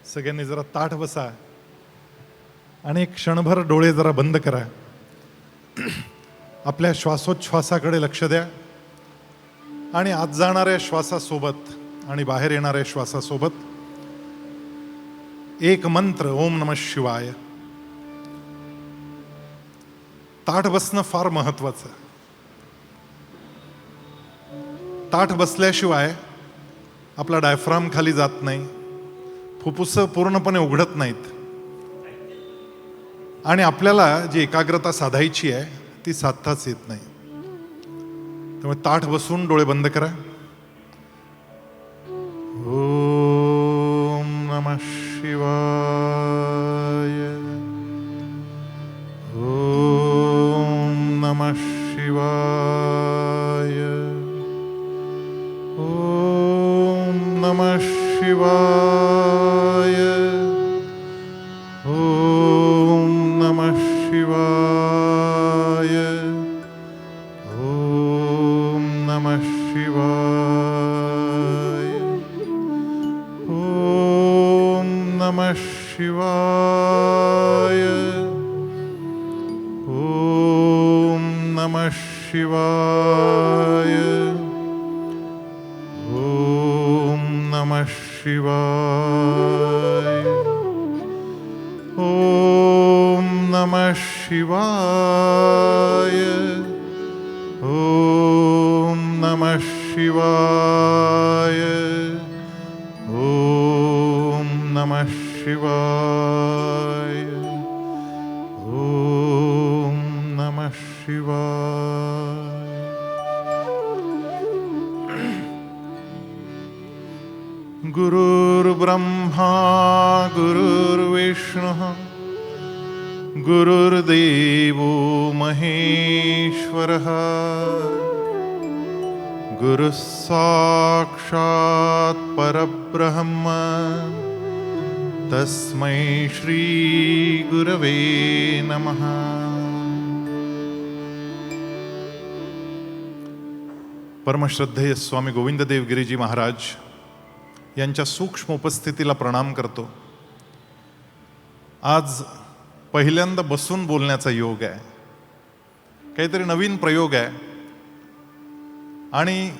सगळ्यांनी जरा ताठ बसा आणि एक क्षणभर डोळे जरा बंद करा. आपल्या श्वासोच्छ्वासाकडे लक्ष द्या आणि आत जाणाऱ्या श्वासासोबत आणि बाहेर येणाऱ्या श्वासासोबत एक मंत्र ओम नमः शिवाय. ताठ बसणं फार महत्वाचं. ताठ बसल्याशिवाय आपला डायफ्राम खाली जात नाही, फुफ्फुसं पूर्णपणे उघडत नाहीत आणि आपल्याला जी एकाग्रता साधायची आहे ती साधताच येत नाही. त्यामुळे ताठ बसून डोळे बंद करा. ओम नमः शिवाय. ओम नमः शिवाय. ओम नमः शिवाय. ओम नमः शिवाय. ओम नमः शिवाय. ओम नमः शिवाय. ओम नमः शिवाय. ओम नमः शिवाय. ओम नमः शिवाय. ओम नमः शिवाय. ओम नमः शिवाय. ओम नमः शिवाय. गुरुर्ब्रह्मा गुरुर्विष्णुः गुरुर्देवो महेश्वरः गुरुः साक्षात् परब्रह्म तस्मै श्री गुरवे नमः. परमश्रद्धेय स्वामी गोविंददेव गिरीजी महाराज यांच्या सूक्ष्म उपस्थितीला प्रणाम करतो. आज पहिल्यांदा बसून बोलण्याचा योग आहे, काहीतरी नवीन प्रयोग आहे. आणि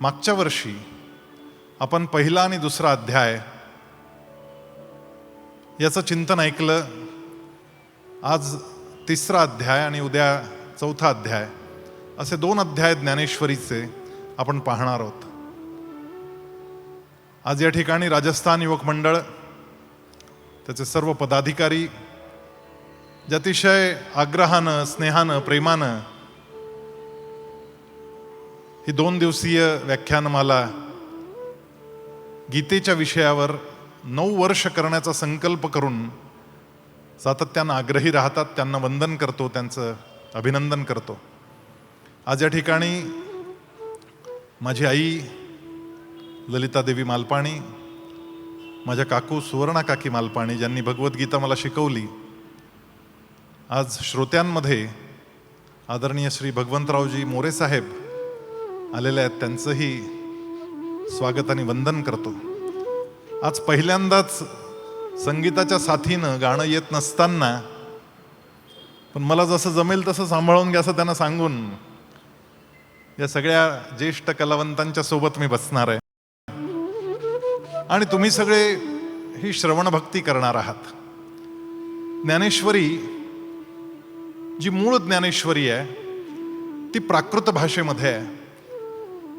मागच्या वर्षी आपण पहिला आणि दुसरा अध्याय याचं चिंतन ऐकलं. आज तिसरा अध्याय आणि उद्या चौथा अध्याय, असे 2 अध्याय ज्ञानेश्वरीचे आपण पाहणार आहोत. आज या ठिकाणी राजस्थान युवक मंडळ, त्याचे सर्व पदाधिकारी जे अतिशय आग्रहानं, स्नेहानं, प्रेमानं ही 2 दिवसीय व्याख्यानमाला गीतेच्या विषयावर 9 वर्ष करण्याचा संकल्प करून सातत्यानं आग्रही राहतात. त्यांना वंदन करतो, त्यांचं अभिनंदन करतो. आज या ठिकाणी माझी आई ललिता देवी मालपाणी, माझ्या काकू सुवर्णा काकी मालपाणी, ज्यांनी भगवद्गीता मला शिकवली. आज श्रोत्यांमध्ये आदरणीय श्री भगवंतरावजी मोरे साहेब आलेले आहेत, त्यांचंही स्वागत आणि वंदन करतो. आज पहिल्यांदाच संगीताच्या साथीनं गाणं येत नसताना पण मला जसं जमेल तसं सांभाळून घ्या असं त्यांना सांगून या सगळ्या ज्येष्ठ कलावंतांच्या सोबत मी बसणार आहे. आणि तुम्ही सगळे ही श्रवण भक्ती करणार आहात. ज्ञानेश्वरी जी मूळ ज्ञानेश्वरी आहे ती प्राकृत भाषेमध्ये आहे.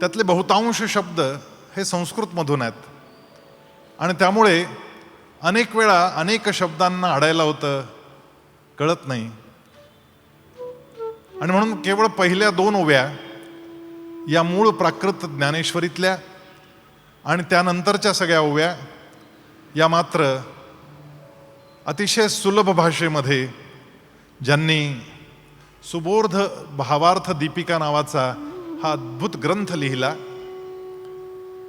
त्यातले बहुतांश शब्द हे संस्कृतमधून आहेत आणि त्यामुळे अनेक वेळा अनेक शब्दांना अडायला होतं, कळत नाही. आणि म्हणून केवळ पहिल्या 2 ओव्या या मूळ प्राकृत ज्ञानेश्वरीतल्या आणि त्यानंतरच्या सगळ्या ओव्या या मात्र अतिशय सुलभ भाषेमध्ये ज्यांनी सुबोध भावार्थ दीपिका नावाचा हा अद्भुत ग्रंथ लिहिला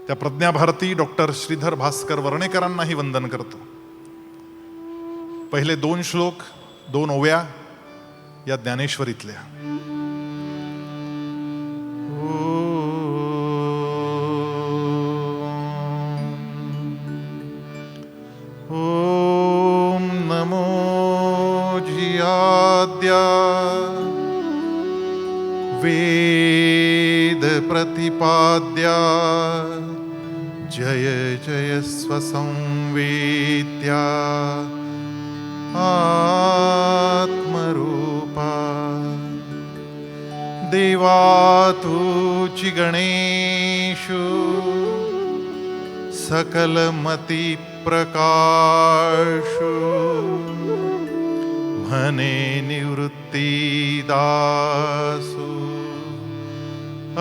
त्या प्रज्ञाभारती डॉक्टर श्रीधर भास्कर वर्णेकरांनाही वंदन करतो. पहिले 2 श्लोक 2 ओव्या या ज्ञानेश्वरीतल्या. ॐ नमो जियाद्या वेद प्रतिपाद्या जय जय स्वसंवेद्या आत्मरूपा देवातुचि गणेषु सकलमति प्रकाशु म्हणे निवृत्तिदासु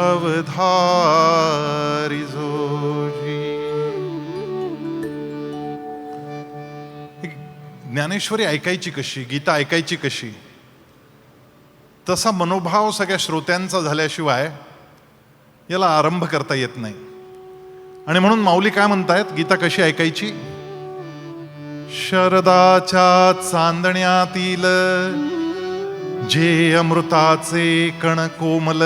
अवधारिजोजी. ज्ञानेश्वरी ऐकायची कशी, गीता ऐकायची कशी, तसा मनोभाव सगळ्या श्रोत्यांचा झाल्याशिवाय याला आरंभ करता येत नाही. आणि म्हणून माऊली काय म्हणतायत, गीता कशी ऐकायची. शरदाच्या चांदण्यातील जे अमृताचे कण कोमल,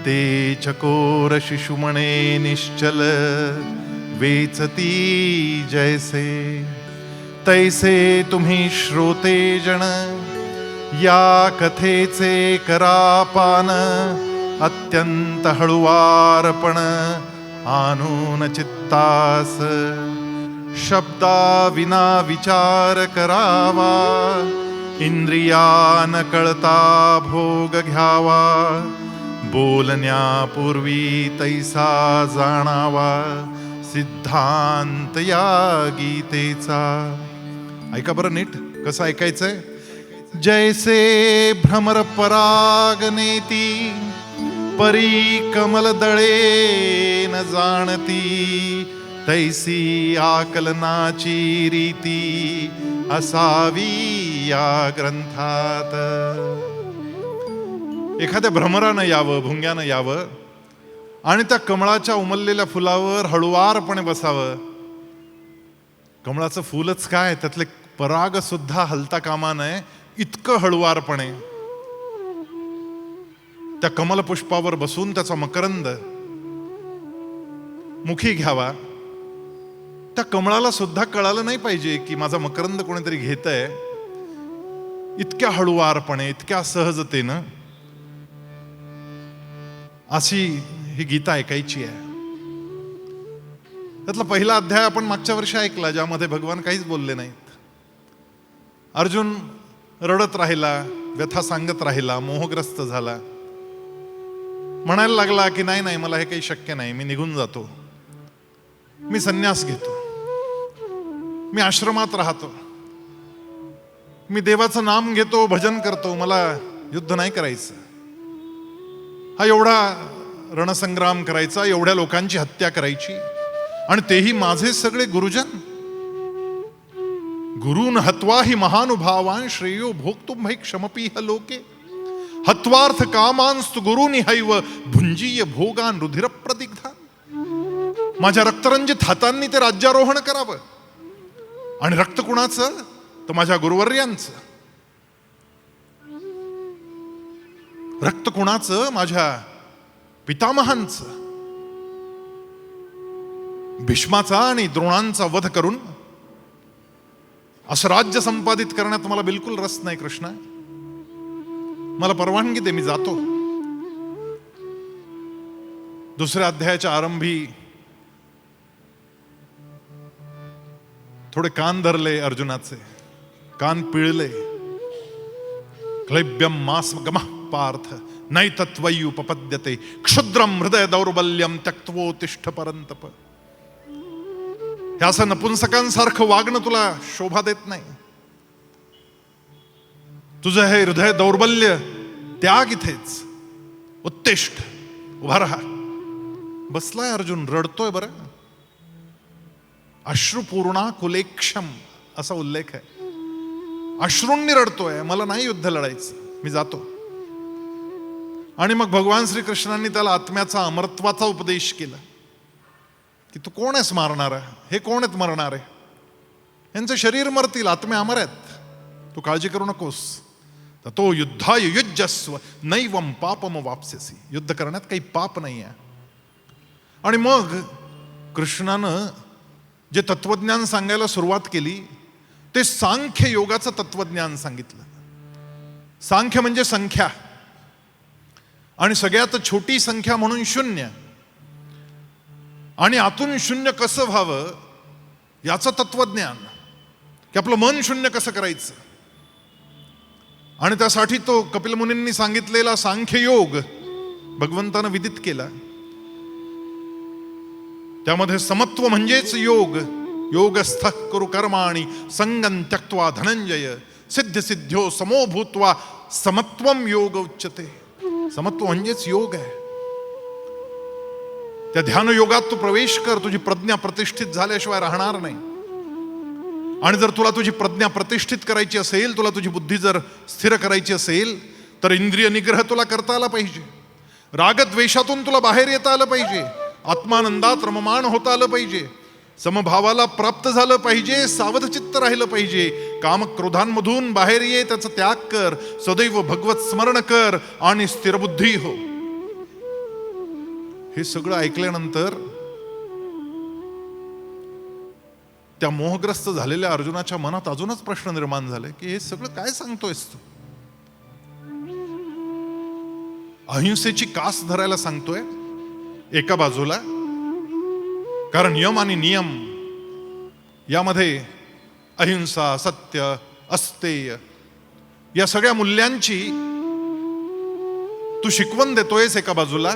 ते चकोर शिशुमणे निश्चल वेचती जैसे, तैसे तुम्ही श्रोते जन या कथेचे करापान, अत्यंत हळुवारपण आणून चित्तास, शब्दा विना विचार करावा, इंद्रियान कळता भोग घ्यावा, बोलण्यापूर्वी तैसा जाणावा, सिद्धांत या गीतेचा. ऐका बरं नीट, कसं ऐकायचंय. जैसे भ्रमर पराग नेती, परी कमल दळे न जाणती, तैसी आकलनाची रीती असावी या ग्रंथात. एखाद्या भ्रमरानं यावं, भुंग्यानं यावं आणि त्या कमळाच्या उमललेल्या फुलावर हळुवारपणे बसावं. कमळाचं फुलच काय, त्यातले पराग सुद्धा हलता कामा नये इतकं हळुवारपणे त्या कमल पुष्पावर बसून त्याचा मकरंद मुखी घ्यावा. त्या कमळाला सुद्धा कळालं नाही पाहिजे की माझा मकरंद कोणीतरी घेतंय. इतक्या हळुवारपणे, इतक्या सहजतेनं अशी ही गीता ऐकायची आहे. त्यातला पहिला अध्याय आपण मागच्या वर्षी ऐकला, ज्यामध्ये भगवान काहीच बोलले नाहीत. अर्जुन रडत राहिला, व्यथा सांगत राहिला, मोहग्रस्त झाला, म्हणायला लागला की नाही नाही, मला हे काही शक्य नाही, मी निघून जातो, मी संन्यास घेतो, मी आश्रमात राहतो, मी देवाचं नाम घेतो, भजन करतो, मला युद्ध नाही करायचं. हा एवढा रणसंग्राम करायचा, एवढ्या लोकांची हत्या करायची, आणि तेही माझे सगळे गुरुजन. गुरुन हत्वा हि महानुभावान श्रेयो भोक्तुम भै क्षमपीह लोके, हत्वार्थ कामांस्तु गुरुनि हैव भुंजीय भोगान रुधिर प्रदिग्धान. माझ्या रक्तरंजित हातांनी ते राज्यारोहण करावं. आणि रक्त कुणाचं, तर माझ्या गुरुवर्यांचं. रक्त कुणाचं, माझ्या पितामहांचं. भीष्माचा आणि द्रोणांचा वध करून असं राज्य संपादित करण्यात मला बिलकुल रस नाही कृष्णा, मला परवानगी दे, मी जातो. दुसऱ्या अध्यायाच्या आरंभी थोडे कान धरले अर्जुनाचे, कान पिळले. क्लैब्यम मास गमः पार्थ नैतत्वयुपपद्यते, क्षुद्रम हृदय दौर्बल्यम त्यक्त्वोत्तिष्ठ परंतप. हे असं नपुंसकांसारखं वागणं तुला शोभा देत नाही. तुझं हे हृदय दौर्बल्य त्याग इथेच, उत्तिष्ठ, उभा राहा. बसलाय अर्जुन, रडतोय बरं. अश्रुपूर्णा कुलेक्षम असा उल्लेख आहे. अश्रूंनी रडतोय, मला नाही युद्ध लढायचं, मी जातो. आणि मग भगवान श्रीकृष्णांनी त्याला आत्म्याचा, अमरत्वाचा उपदेश केला की तू कोण आहेस मारणारा, हे कोण आहेत मरणारे, यांचं शरीर मरतील, आत्मे अमर आहेत, तू काळजी करू नकोस. तर तो युद्धाय युज्यस्व नैवम पापम वाप्स्यसी, युद्ध करण्यात काही पाप नाही आहे. आणि मग कृष्णानं जे तत्वज्ञान सांगायला सुरुवात केली ते सांख्य योगाचं तत्वज्ञान सांगितलं. सांख्य म्हणजे संख्या, आणि सगळ्यात छोटी संख्या म्हणून शून्य, आणि आतून शून्य कसं व्हावं याचं तत्वज्ञान, की आपलं मन शून्य कसं करायचं. आणि त्यासाठी तो कपिल मुनींनी सांगितलेला सांख्ययोग भगवंतानं विदित केला. त्यामध्ये समत्व म्हणजेच योग. योगस्थ कुरु कर्माणि संगं त्यक्त्वा धनंजय सिद्ध सिद्ध्यो समो भूत्वा समत्वम योग उच्यते. समत्व म्हणजेच योग आहे. त्या ध्यान योगात तू प्रवेश कर, तुझी प्रज्ञा प्रतिष्ठित झाल्याशिवाय राहणार नाही. आणि जर तुला तुझी प्रज्ञा प्रतिष्ठित करायची असेल, तुला तुझी बुद्धी जर स्थिर करायची असेल, तर इंद्रिय निग्रह तुला करता आला पाहिजे. रागद्वेषातून तुला बाहेर येता आलं पाहिजे. आत्मानंदात रममाण होता आलं पाहिजे. समभावाला प्राप्त झालं पाहिजे. सावध चित्त राहिलं पाहिजे. कामक्रोधांमधून बाहेर ये, त्याचा त्याग कर. सदैव भगवत स्मरण कर आणि स्थिरबुद्धी हो. हे सगळं ऐकल्यानंतर त्या मोहग्रस्त झालेल्या अर्जुनाच्या मनात अजूनच प्रश्न निर्माण झाले की हे सगळं काय सांगतोयस तू? अहिंसेची कास धरायला सांगतोय एका बाजूला, कारण यम आणि नियम यामध्ये अहिंसा, सत्य, अस्तेय या सगळ्या मूल्यांची तू शिकवण देतोयस एका बाजूला,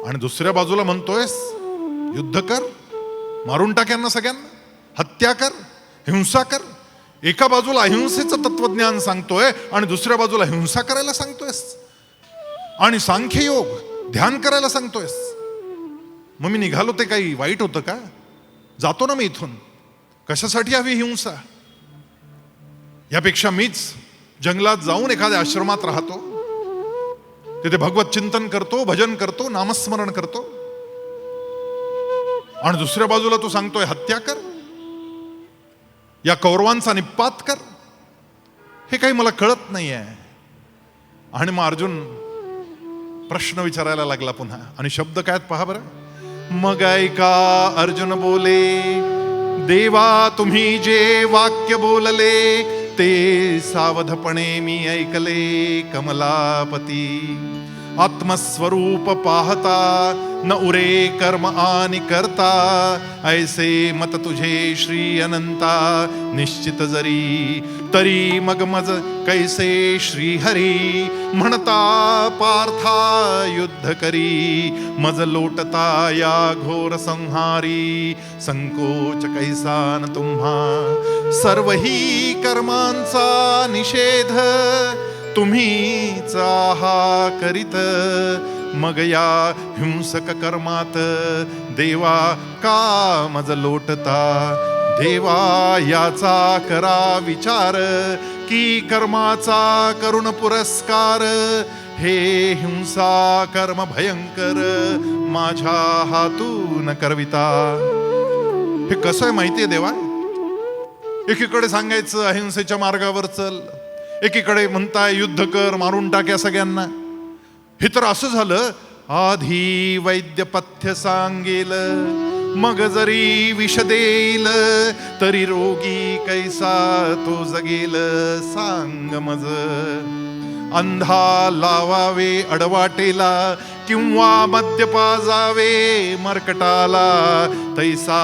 आणि दुसऱ्या बाजूला म्हणतोयस युद्ध कर, मारून टाक यांना सगळ्यांना, हत्या कर, हिंसा कर. एका बाजूला अहिंसेचं तत्वज्ञान सांगतोय आणि दुसऱ्या बाजूला हिंसा करायला सांगतोयस, आणि सांख्ययोग ध्यान करायला सांगतोयस. मग मी निघालो ते काही वाईट होतं का? जातो ना मी इथून. कशासाठी हवी हिंसा? यापेक्षा मीच जंगलात जाऊन एखाद्या आश्रमात राहतो, तिथे भगवत चिंतन करतो, भजन करतो, नामस्मरण करतो. आणि दुसऱ्या बाजूला तू सांगतोय हत्या कर, या कौरवांचा निपात कर. हे काही मला कळत नाहीये. आणि मग अर्जुन प्रश्न विचारायला लागला पुन्हा, आणि शब्द काय पहा बरं. मग ऐका अर्जुन बोले, देवा तुम्ही जे वाक्य बोलले ते सावधपणे मी ऐकले. कमलापती आत्मस्वरूप पाहता न उरे कर्म आणि करता. ऐसे मत तुझे श्री अनंता निश्चित जरी. तरी मग मज कैसे श्री हरी म्हणता पार्था युद्ध करी. मज लोटता या घोर संहारी संकोच कैसा न तुम्हा. सर्व ही कर्मांचा निषेध तुम्हीच आहा करीत. मग या हिंसक कर्मात देवा का मज लोटता. देवा याचा करा विचार की कर्माचा करुण पुरस्कार. हे हिंसा कर्म भयंकर माझ्या हातून करविता. हे कसं आहे माहितीये देवा? एकीकडे सांगायचं अहिंसेच्या मार्गावर चल, एकीकडे म्हणताय युद्ध कर, मारून टाक या सगळ्यांना. हे तर असं झालं, आधी वैद्य पथ्य सांगेल, मग जरी विष देईल, तरी रोगी कैसा तो जगेल. सांग मज अंधा लावावे अडवाटेला, किंवा मद्य पाजावे मर्कटाला. तैसा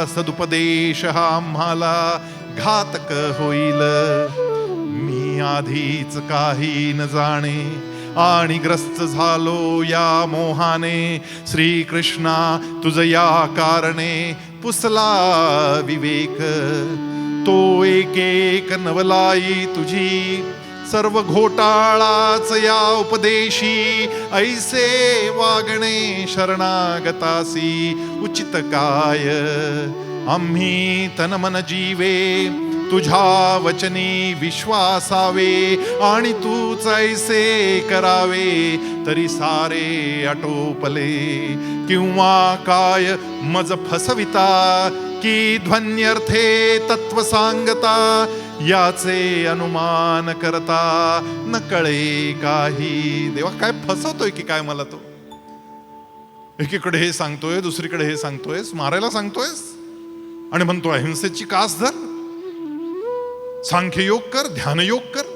सदुपदेश हा आम्हाला घातक होईल. मी आधीच काही न जाणे आणि ग्रस्त झालो या मोहाने. श्रीकृष्णा तुझ या कारणे पुसला विवेक. तो एक एक नवलाई तुझी सर्व घोटाळाच या उपदेशी. ऐसे वागणे शरणागतासी उचित काय. आम्ही तन मन जीवे तुझ्या वचनी विश्वासावे. आणि तूच ऐसे करावे तरी सारे आटोपले. किंवा काय मज फसविता की ध्वन्यर्थे तत्व सांगता. याचे अनुमान करता न कळे काही. देवा काय फसवतोय की काय मला तो? एकीकडे हे सांगतोय, दुसरीकडे हे सांगतोयस, मारायला सांगतोयस. आणि म्हणतो अहिंसेची कास धर, सांख्ययोग कर, ध्यानयोग कर.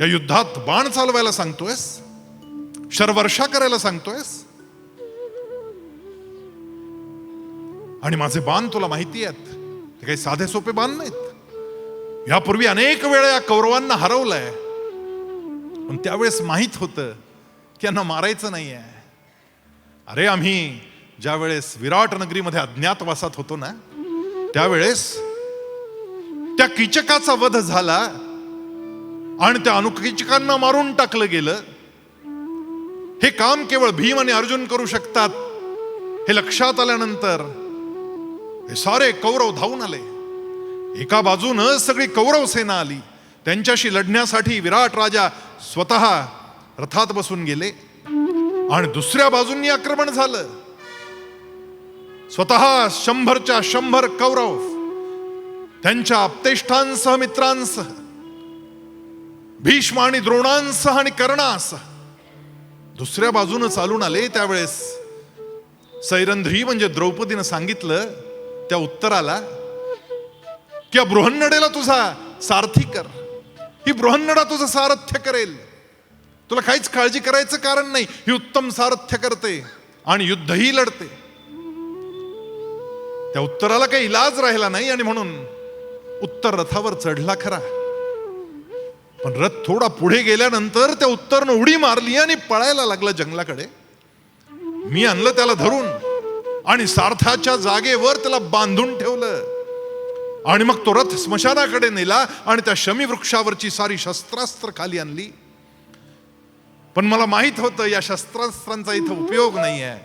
या युद्धात बाण चालवायला सांगतोयस, शरवर्षा करायला सांगतोयस. आणि माझे बाण तुला माहिती आहेत, ते काही साधे सोपे बाण नाहीत. यापूर्वी अनेक वेळा या कौरवांना हरवलंय, पण त्यावेळेस माहित होतं की यांना मारायचं नाहीये. अरे आम्ही ज्या वेळेस विराट नगरीमध्ये अज्ञातवासात होतो ना, त्यावेळेस त्या कीचकाचा वध झाला आणि त्या अनुकीचकांना मारून टाकलं गेलं. हे काम केवळ भीम आणि अर्जुन करू शकतात हे लक्षात आल्यानंतर हे सारे कौरव धावून आले. एका बाजूनं सगळी कौरव सेना आली, त्यांच्याशी लढण्यासाठी विराट राजा स्वतः रथात बसून गेले. आणि दुसऱ्या बाजूंनी आक्रमण झालं. स्वतः 100च्या 100 कौरव त्यांच्या आप्तेष्टांसह, मित्रांसह, भीष्म आणि द्रोणांसह आणि कर्णासह दुसऱ्या बाजूनं चालून आले. त्यावेळेस सैरंध्री म्हणजे द्रौपदीनं सांगितलं त्या उत्तराला की बृहन्नडेला तुझा सारथी कर, ही बृहन्नडा तुझं सारथ्य करेल, तुला काहीच काळजी करायचं कारण नाही, ही उत्तम सारथ्य करते आणि युद्धही लढते. त्या उत्तराला काही इलाज राहिला नाही आणि म्हणून उत्तर रथावर चढला खरा, पण रथ थोडा पुढे गेल्यानंतर त्या उत्तरनं उडी मारली आणि पळायला लागला जंगलाकडे. मी आणलं त्याला धरून आणि सारथाच्या जागेवर त्याला बांधून ठेवलं आणि मग तो रथ स्मशानाकडे नेला आणि त्या शमी वृक्षावरची सारी शस्त्रास्त्र खाली आणली. पण मला माहित होतं या शस्त्रास्त्रांचा इथं उपयोग नाही आहे.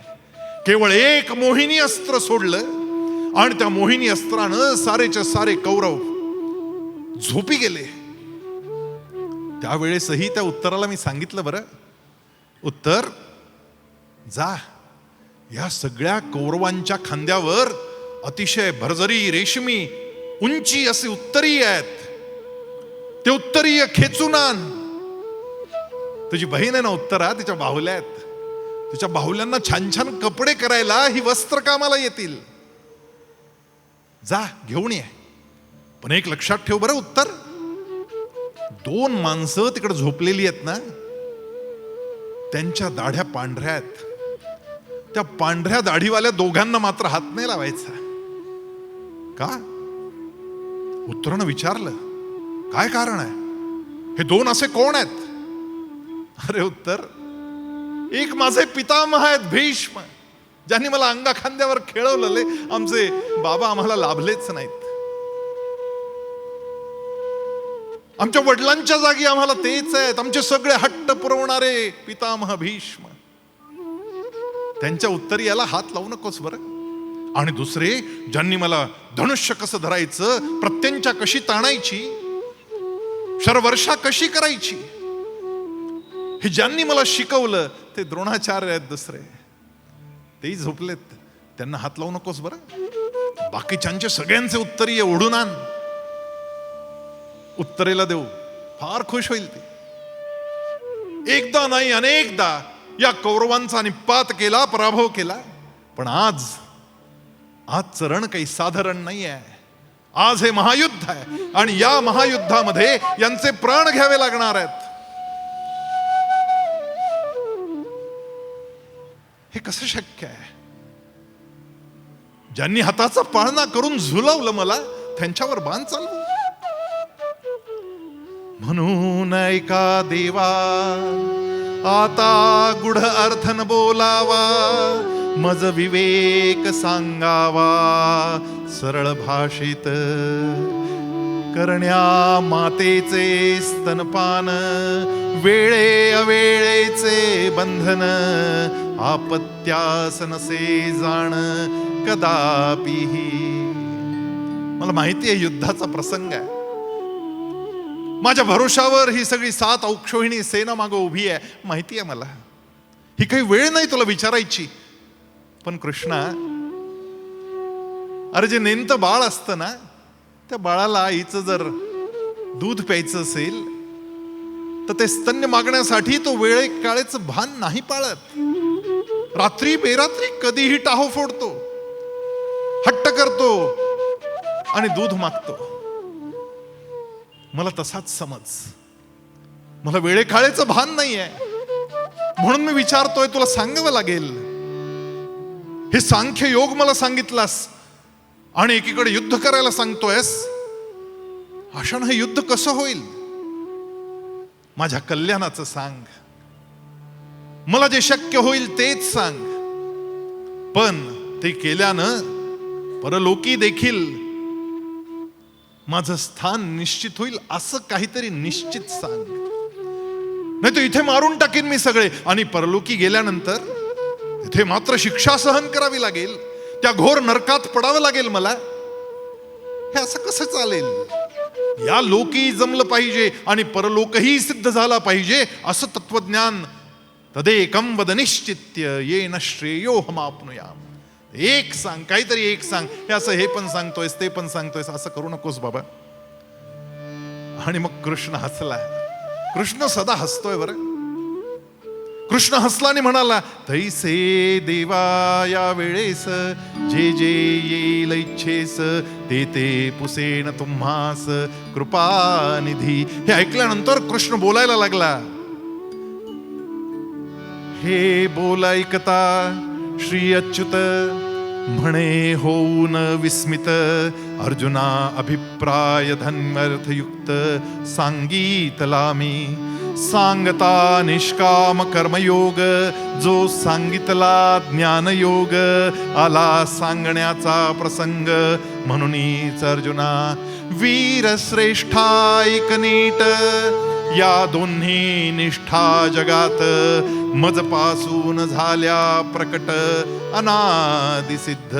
केवळ एक मोहिनी अस्त्र सोडलं आणि त्या मोहिनी अस्त्रानं सारेच्या सारे कौरव झोपी गेले. त्यावेळेसही त्या उत्तराला मी सांगितलं, बरं उत्तर जा, या सगळ्या कौरवांच्या खांद्यावर अतिशय भरजरी रेशमी उंची असे उत्तरीय आहेत, ते उत्तरीय खेचून आण. तुझी बहीण आहे ना उत्तरा, तिच्या बाहुल्या आहेत, तिच्या बाहुल्यांना छान छान कपडे करायला ही वस्त्र कामाला येतील. जा घेऊन ये. पण एक लक्षात ठेव बरं उत्तर, 2 माणसं तिकडे झोपलेली आहेत ना, त्यांच्या दाढ्या पांढऱ्या आहेत. त्या पांढऱ्या दाढीवाल्या दोघांना मात्र हात नाही लावायचा. का? उत्तरानं विचारलं, काय कारण आहे? हे 2 असे कोण आहेत? अरे उत्तर, एक माझे पितामह आहेत भीष्म, ज्यांनी मला अंगा खांद्यावर खेळवलेले. आमचे बाबा आम्हाला लाभलेच नाहीत. आमच्या वडिलांच्या जागी आम्हाला तेच आहेत, आमचे सगळे हट्ट पुरवणारे पितामह भीष्म. त्यांच्या उत्तरी याला हात लावू नकोस बरं. आणि दुसरे, ज्यांनी मला धनुष्य कसं धरायचं, प्रत्यंचा कशी ताणायची, शरवर्षा कशी करायची, हे ज्यांनी मला शिकवलं ते द्रोणाचार्य आहेत. दुसरे तेही झोपलेत, त्यांना हात लावू नकोस बरं. बाकीच्यांचे सगळ्यांचे उत्तरीय ओढून आण, उत्तरेला देऊ, फार खुश होईल ती. एकदा नाही अनेकदा या कौरवांचा निपात केला, पराभव केला. पण आजचं रण काही साधारण नाही आहे. आज हे महायुद्ध आहे आणि या महायुद्धामध्ये यांचे प्राण घ्यावे लागणार आहेत. हे कसं शक्य आहे? ज्यांनी हाताचा पाळणा करून झुलवलं मला, त्यांच्यावर बाण चालवू. म्हणून ऐका देवा, आता गुढ अर्थन बोलावा, मज विवेक सांगावा, सरळ भाषेत करण्या मातेचे स्तनपान, वेळे अवेळेचे बंधन, आपत्यास नसे जाण कदापिही. मला माहिती आहे युद्धाचा प्रसंग आहे, माझ्या भरोशावर ही सगळी 7 औक्षोहिणी सेना मागं उभी आहे, माहिती आहे मला. ही काही वेळ नाही तुला विचारायची. पण कृष्णा, अरे जे नेमतं बाळ असतं ना, त्या बाळाला आईचं जर दूध प्यायचं असेल तर ते स्तन्य मागण्यासाठी तो वेळे काळेचं भान नाही पाळत. रात्री बेरात्री कधीही टाहो फोडतो. हट्ट करतो आणि दूध मागतो. मला तसाच समज. मला वेळेकाळेचं भान नाहीये, म्हणून मी विचारतोय, तुला सांगावं लागेल. हे सांख्य योग मला सांगितलास आणि एकीकडे युद्ध करायला सांगतोयस. अशानं हे युद्ध कसं होईल? माझ्या कल्याणाचं सांग. मला जे शक्य होईल तेच सांग. पण ते केल्यानं परलोकी देखील माझं स्थान निश्चित होईल असं काहीतरी निश्चित सांग. नाही तर इथे मारून टाकीन मी सगळे, आणि परलोकी गेल्यानंतर इथे मात्र शिक्षा सहन करावी लागेल, त्या घोर नरकात पडावं लागेल मला. हे असं कसं चालेल? या लोकी जमलं पाहिजे आणि परलोकही सिद्ध झाला पाहिजे असं तत्वज्ञान. तदेकं वद निश्चित्य येन श्रेयोहमाप्नुयाम. एक सांग, काहीतरी एक सांग. हे असं हे पण सांगतोयस ते पण सांगतोयस असं करू नकोस बाबा. आणि मग कृष्ण हसला. कृष्ण सदा हसतोय बरं. कृष्ण हसला आणि म्हणाला, तैसे देवा या वेळेस जे जे येईल इच्छेस ते ते पुसेन तुम्हास कृपानिधी. हे ऐकल्यानंतर कृष्ण बोलायला लागला. हे बोल ऐकता श्री अच्युत म्हणे होऊन विस्मित. अर्जुना अभिप्राय धन्यर्थयुक्त सांगितला मी. सांगता निष्काम कर्मयोग जो सांगितला ज्ञानयोग. आला सांगण्याचा प्रसंग म्हणूनच अर्जुना वीर श्रेष्ठा ऐक नीट. या दोन्ही निष्ठा जगात मजपासून झाल्या प्रकट अनादिसिद्ध.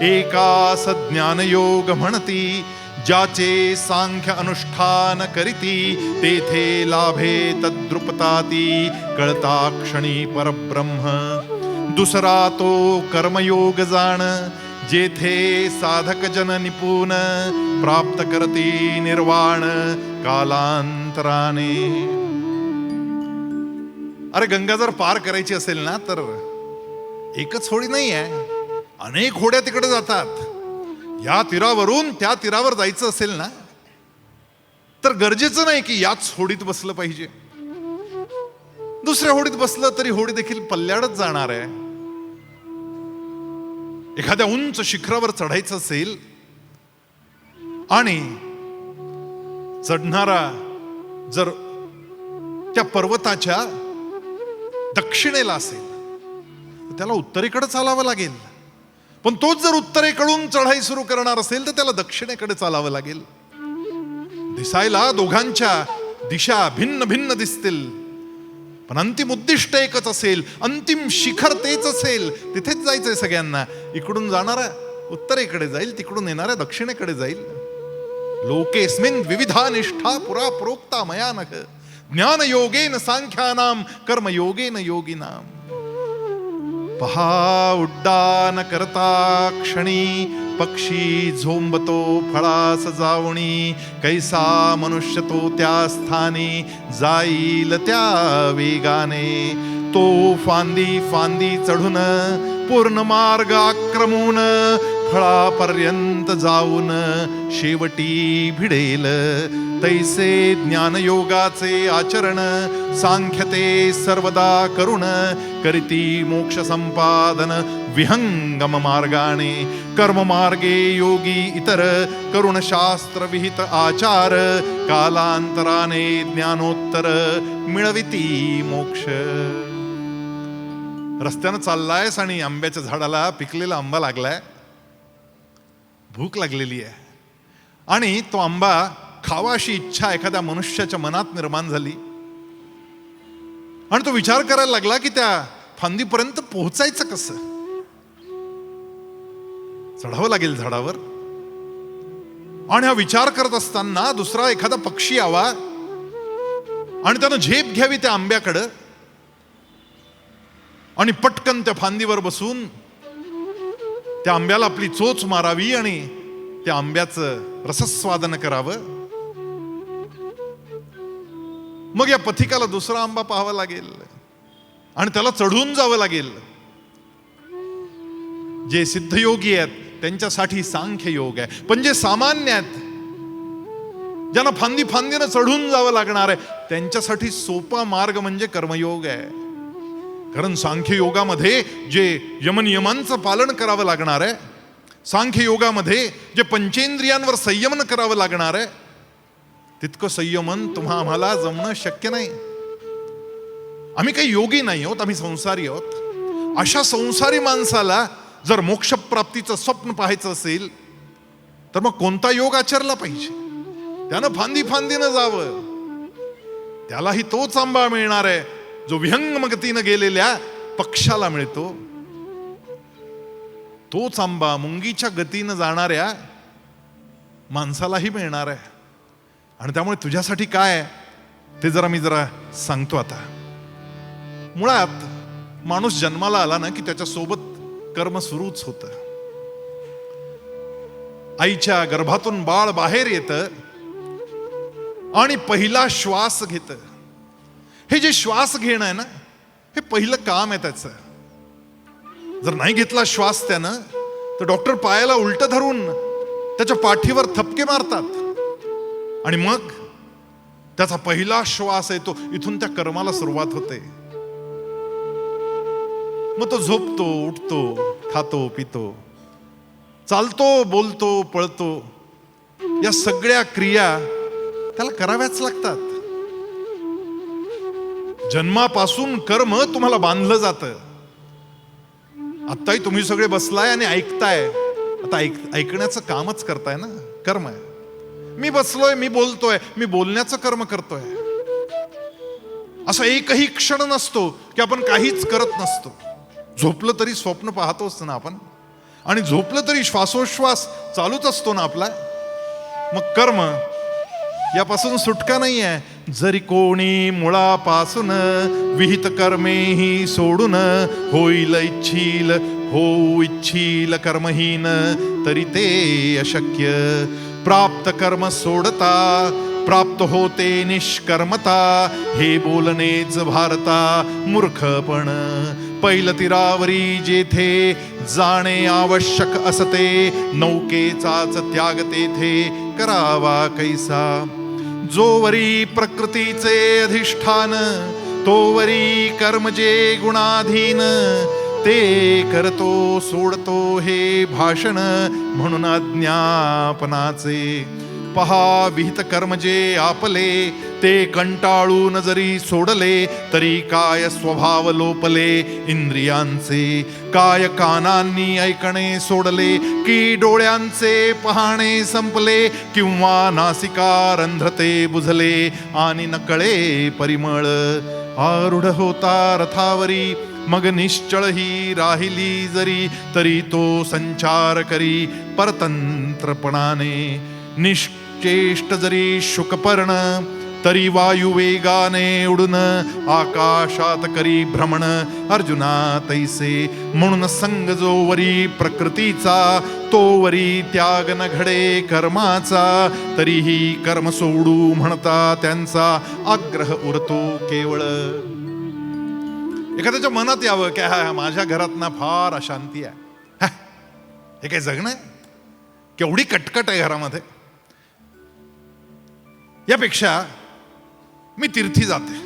एकास ज्ञानयोग म्हणती ज्याचे सांख्य अनुष्ठान करीती. तेथे लाभे तद्रुपताती कळता क्षणी परब्रह्म. दुसरा तो कर्मयोग जाण जेथे साधक जन निपुण. प्राप्त करती निर्वाण कालांतराने. अरे गंगा जर पार करायची असेल ना तर एकच होडी नाही आहे, अनेक होड्या तिकडे जातात. या तीरावरून त्या तीरावर जायचं असेल ना तर गरजेचं नाही की याच होडीत बसलं पाहिजे. दुसऱ्या होडीत बसलं तरी होडी देखील पल्ल्याडच जाणार आहे. एखाद्या उंच शिखरावर चढायचं असेल आणि चढणारा जर त्या पर्वताच्या दक्षिणेला असेल तर त्याला उत्तरेकडे चालावं लागेल. पण तोच जर उत्तरेकडून चढाई सुरू करणार असेल तर त्याला दक्षिणेकडे चालावं लागेल. दिसायला दोघांच्या दिशा भिन्न भिन्न दिसतील, पण अंतिम उद्दिष्ट एकच असेल, अंतिम शिखर तेच असेल. तिथेच जायचंय सगळ्यांना. इकडून जाणारा उत्तरेकडे जाईल, तिकडून येणाऱ्या दक्षिणेकडे जाईल. लोकेस्मिन् विविधा निष्ठा पुरा प्रोक्ता मया नघ. ज्ञान योगेन सांख्यानाम कर्मयोगेन योगिनाम. पहा उड्डाण करता क्षणी पक्षी झोंबतो फळास जावणी. कैसा मनुष्य तो त्या स्थानी जाईल त्या वेगाने. तो फांदी फांदी चढून पूर्ण मार्ग आक्रमून फळापर्यंत जाऊन शेवटी भिडेल. तैसे ज्ञानयोगाचे आचरण सांख्यते सर्वदा करुण. करीती मोक्ष संपादन विहंगम मार्गाने. कर्म मार्गे योगी इतर करुण शास्त्र विहित आचार. कालांतराने ज्ञानोत्तर मिळविती मोक्ष. रस्त्यानं चाललायस आणि आंब्याच्या झाडाला पिकलेला आंबा लागलाय. भूक लागलेली आहे आणि तो आंबा खावा अशी इच्छा एखाद्या मनुष्याच्या मनात निर्माण झाली आणि तो विचार करायला लागला की त्या फांदीपर्यंत पोहोचायचं कसं. चढावं लागेल झाडावर. आणि हा विचार करत असताना दुसरा एखादा पक्षी यावा आणि त्यानं झेप घ्यावी त्या आंब्याकडं आणि पटकन त्या फांदीवर बसून त्या आंब्याला आपली चोच मारावी आणि त्या आंब्याचं रसस्वादन करावं. मग या पथिकाला दुसरा आंबा पाहावा लागेल आणि त्याला चढून जावं लागेल. जे सिद्धयोगी आहेत त्यांच्यासाठी सांख्य योग आहे. पण जे सामान्य आहेत, ज्यांना फांदी फांदीनं चढून जावं लागणार आहे, त्यांच्यासाठी सोपा मार्ग म्हणजे कर्मयोग आहे. कारण सांख्य योगामध्ये जे यमनियमांचं पालन करावं लागणार आहे, सांख्य योगामध्ये जे पंचेंद्रियांवर संयमन करावं लागणार आहे, तितकं संयमन आम्हाला जमणं शक्य नाही. आम्ही काही योगी नाही आहोत, आम्ही संसारी आहोत. अशा संसारी माणसाला जर मोक्षप्राप्तीचं स्वप्न पाहायचं असेल तर मग कोणता योग आचरला पाहिजे? त्यानं फांदी फांदीनं जावं. त्यालाही तोच आंबा मिळणार आहे जो विहंगम गतीनं गेलेल्या पक्षाला मिळतो. तोच आंबा मुंगीच्या गतीनं जाणाऱ्या माणसालाही मिळणार आहे. आणि त्यामुळे तुझ्यासाठी काय आहे ते मी सांगतो आता. मुळात माणूस जन्माला आला ना की त्याच्यासोबत कर्म सुरूच होतं. आईच्या गर्भातून बाळ बाहेर येतं आणि पहिला श्वास घेतं. हे जे श्वास घेणं आहे ना, हे पहिलं काम आहे त्याचं. जर नाही घेतला श्वास त्यानं तर डॉक्टर पायाला उलट धरून त्याच्या पाठीवर थपके मारतात आणि मग त्याचा पहिला श्वास येतो. इथून त्या कर्माला सुरुवात होते. मग तो झोपतो, उठतो, खातो, पितो, चालतो, बोलतो, पळतो. या सगळ्या क्रिया त्याला कराव्याच लागतात. जन्मापासून कर्म तुम्हाला बांधलं जातं. आत्ताही तुम्ही सगळे बसलाय आणि ऐकताय. आता ऐकण्याचं कामच करताय ना, कर्म आहे. मी बसलोय, मी बोलतोय, मी बोलण्याचं कर्म करतोय. असा एकही क्षण नसतो की आपण काहीच करत नसतो. झोपलं तरी स्वप्न पाहतोच ना आपण, आणि झोपलं तरी श्वासोश्वास चालूच असतो ना आपला. मग कर्म यापासून सुटका नाही आहे. जरी कोणी मुळापासून विहित कर्मेही सोडून होईल इच्छील, होऊ इच्छील कर्महीन, तरी ते अशक्य. प्राप्त कर्म सोडता प्राप्त होते निष्कर्मता, हे बोलणेच भारता मूर्खपण. पैल तीरावरी जेथे जाणे आवश्यक असते, नौकेचाच त्याग तेथे करावा कैसा. जोवरी प्रकृतीचे अधिष्ठान, तोवरी कर्म जे गुणाधीन, ते करतो सोडतो हे भाषण म्हणून अज्ञापनाचे. पहा विहित कर्म जे आपले, ते कंटाळून जरी सोडले, तरी काय स्वभाव लोपले इंद्रियांचे. काय कानांनी ऐकणे सोडले, की डोळ्यांचे पाहणे संपले, किंवा नासिका रंध्रते बुझले आणि नकळे परिमळ. आरूढ होता रथावरी मग निश्चळ ही राहिली जरी, तरी तो संचार करी परतंत्रपणाने. निश्चेष्ट जरी शुकपर्ण, तरी वायू वेगाने उडून आकाशात करी भ्रमण अर्जुना तैसे. म्हणून संग जो वरी प्रकृतीचा, तो वरी त्याग न घडे कर्माचा. तरीही कर्म सोडू म्हणता त्यांचा आग्रह उरतो केवळ. एखाद्याच्या मनात यावं की हा माझ्या घरात ना फार अशांती आहे, हे काय जगणं आहे, केवढी कटकट आहे घरामध्ये. यापेक्षा मी तीर्थी जाते,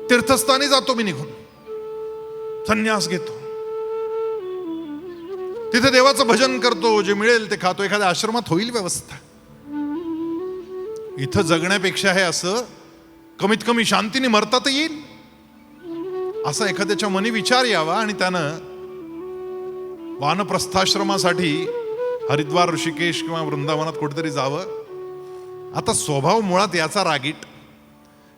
तीर्थस्थानी जातो मी निघून, संन्यास घेतो, तिथे देवाचं भजन करतो, जे मिळेल ते खातो. एखाद्या आश्रमात होईल व्यवस्था. इथं जगण्यापेक्षा हे असं कमीत कमी शांतीने मरता तर येईल, असा एखाद्याच्या मनी विचार यावा आणि त्यानं वानप्रस्थाश्रमासाठी हरिद्वार, ऋषिकेश किंवा वृंदावनात कुठेतरी जावं. आता स्वभाव मुळात याचा रागीट.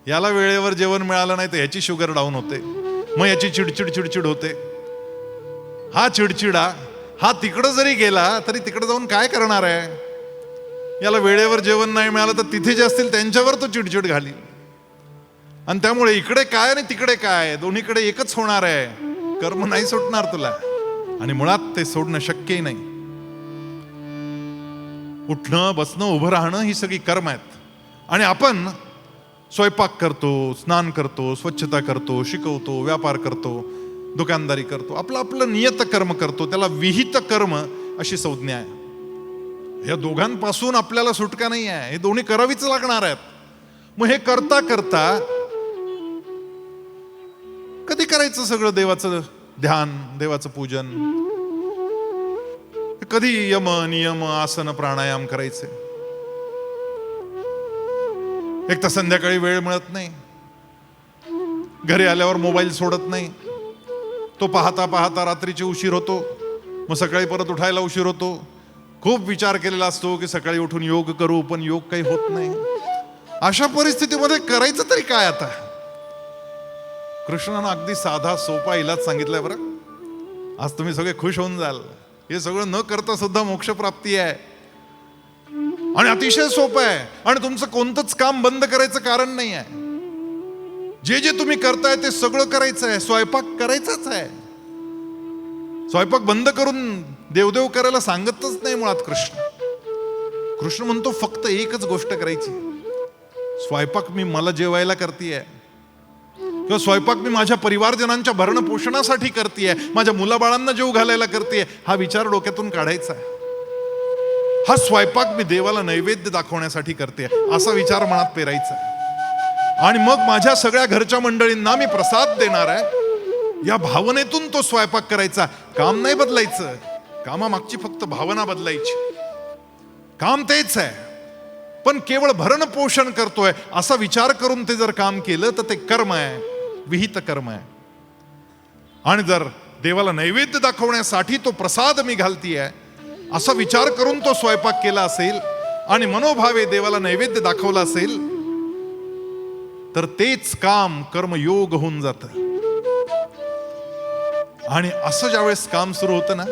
याला वेळेवर जेवण मिळालं नाही तर याची शुगर डाऊन होते, मग याची चिडचिड चिडचिड होते. हा चिडचिडा हा तिकडं जरी गेला तरी तिकडं जाऊन काय करणार आहे. याला वेळेवर जेवण नाही मिळालं तर तिथे जे असतील त्यांच्यावर तो चिडचिड घाली. आणि त्यामुळे इकडे काय आणि तिकडे काय, दोन्हीकडे एकच होणार आहे. कर्म नाही सुटणार तुला, आणि मुळात ते सोडणं शक्यही नाही. उठणं, बसणं, उभं राहणं ही सगळी कर्म आहेत. आणि आपण स्वयंपाक करतो, स्नान करतो, स्वच्छता करतो, शिकवतो, व्यापार करतो, दुकानदारी करतो, आपलं आपलं नियत कर्म करतो. त्याला विहित कर्म अशी संज्ञा आहे. या दोघांपासून आपल्याला सुटका नाही आहे, हे दोन्ही करावीच लागणार आहेत. मग हे करता करता कधी करायचं सगळं देवाचं ध्यान, देवाचं पूजन, कधी यम नियम आसन प्राणायाम करायचे. एक तर संध्याकाळी वेळ मिळत नाही, घरी आल्यावर मोबाईल सोडत नाही, तो पाहता पाहता रात्रीची उशीर होतो, मग सकाळी परत उठायला उशीर होतो. खूप विचार केलेला असतो की सकाळी उठून योग करू, पण योग काही होत नाही. अशा परिस्थितीमध्ये करायचं तरी काय आता? कृष्णानं अगदी साधा सोपा इलाज सांगितलाय बरं. आज तुम्ही सगळे खुश होऊन जाल. हे सगळं न करता सुद्धा मोक्ष प्राप्ती आहे आणि अतिशय सोपं आहे. आणि तुमचं कोणतंच काम बंद करायचं कारण नाही आहे. जे जे तुम्ही करताय ते सगळं करायचं आहे. स्वयंपाक करायचाच आहे. स्वयंपाक बंद करून देवदेव करायला सांगतच नाही मुळात कृष्ण. कृष्ण म्हणतो फक्त एकच गोष्ट करायची, स्वयंपाक मी मला जेवायला करतीये, किंवा स्वयंपाक मी माझ्या परिवारजनांच्या भरण पोषणासाठी करतीये, माझ्या मुलाबाळांना जेव घालायला करतीये. हा विचार डोक्यातून काढायचा आहे. हा स्वयंपाक मी देवाला नैवेद्य दाखवण्यासाठी करते असा विचार मनात पेरायचा. आणि मग माझ्या सगळ्या घरच्या मंडळींना मी प्रसाद देणार आहे या भावनेतून तो स्वयंपाक करायचा. काम नाही बदलायचं, कामामागची फक्त भावना बदलायची. काम तेच आहे, पण केवळ भरण पोषण करतोय असा विचार करून ते जर काम केलं तर ते कर्म आहे, विहित कर्म आहे. आणि जर देवाला नैवेद्य दाखवण्यासाठी तो प्रसाद मी घालतीये असा विचार करून तो स्वयंपाक केला असेल आणि मनोभावे देवाला नैवेद्य दाखवला असेल तर तेच काम कर्मयोग होऊन जातं. आणि असं ज्यावेळेस काम सुरू होतं ना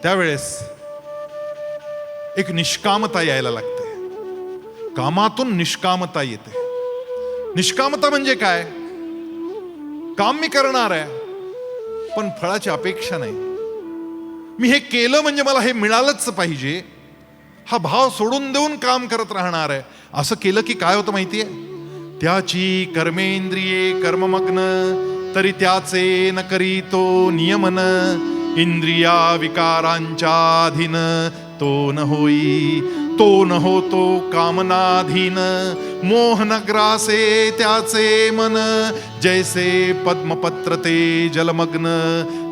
त्यावेळेस एक निष्कामता यायला लागते. कामातून निष्कामता येते. निष्कामता म्हणजे काय? काम मी करणार आहे पण फळाची अपेक्षा नाही. मी हे केलं म्हणजे मला हे मिळालंच पाहिजे हा भाव सोडून देऊन काम करत राहणार आहे. असं केलं की काय होतं माहितीये? त्याची कर्मेंद्रिये कर्ममग्न तरी त्याचे न करी तो नियमन. इंद्रिया विकारांच्या अधीन तो न होई, तो न होतो कामनाधीन. मोहन ग्रासे त्याचे मन जैसे पद्मपत्र ते जलमग्न.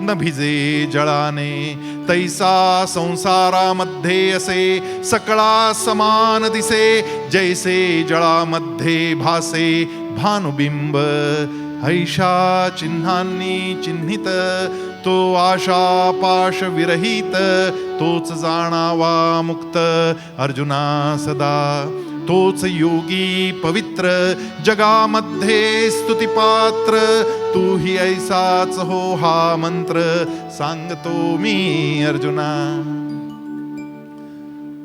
न भिजे जळाने तैसा संसारामध्ये असे सकळा समान दिसे. जैसे जळामध्ये भासे भानुबिंब हैषा चिन्हांनी चिन्हित. तो आशा पाश विरहित तोच जाणावा मुक्त अर्जुना सदा. तोच योगी पवित्र जगामध्ये स्तुतिपात्र. तू ही ऐसाच हो हा मंत्र सांगतो मी अर्जुना.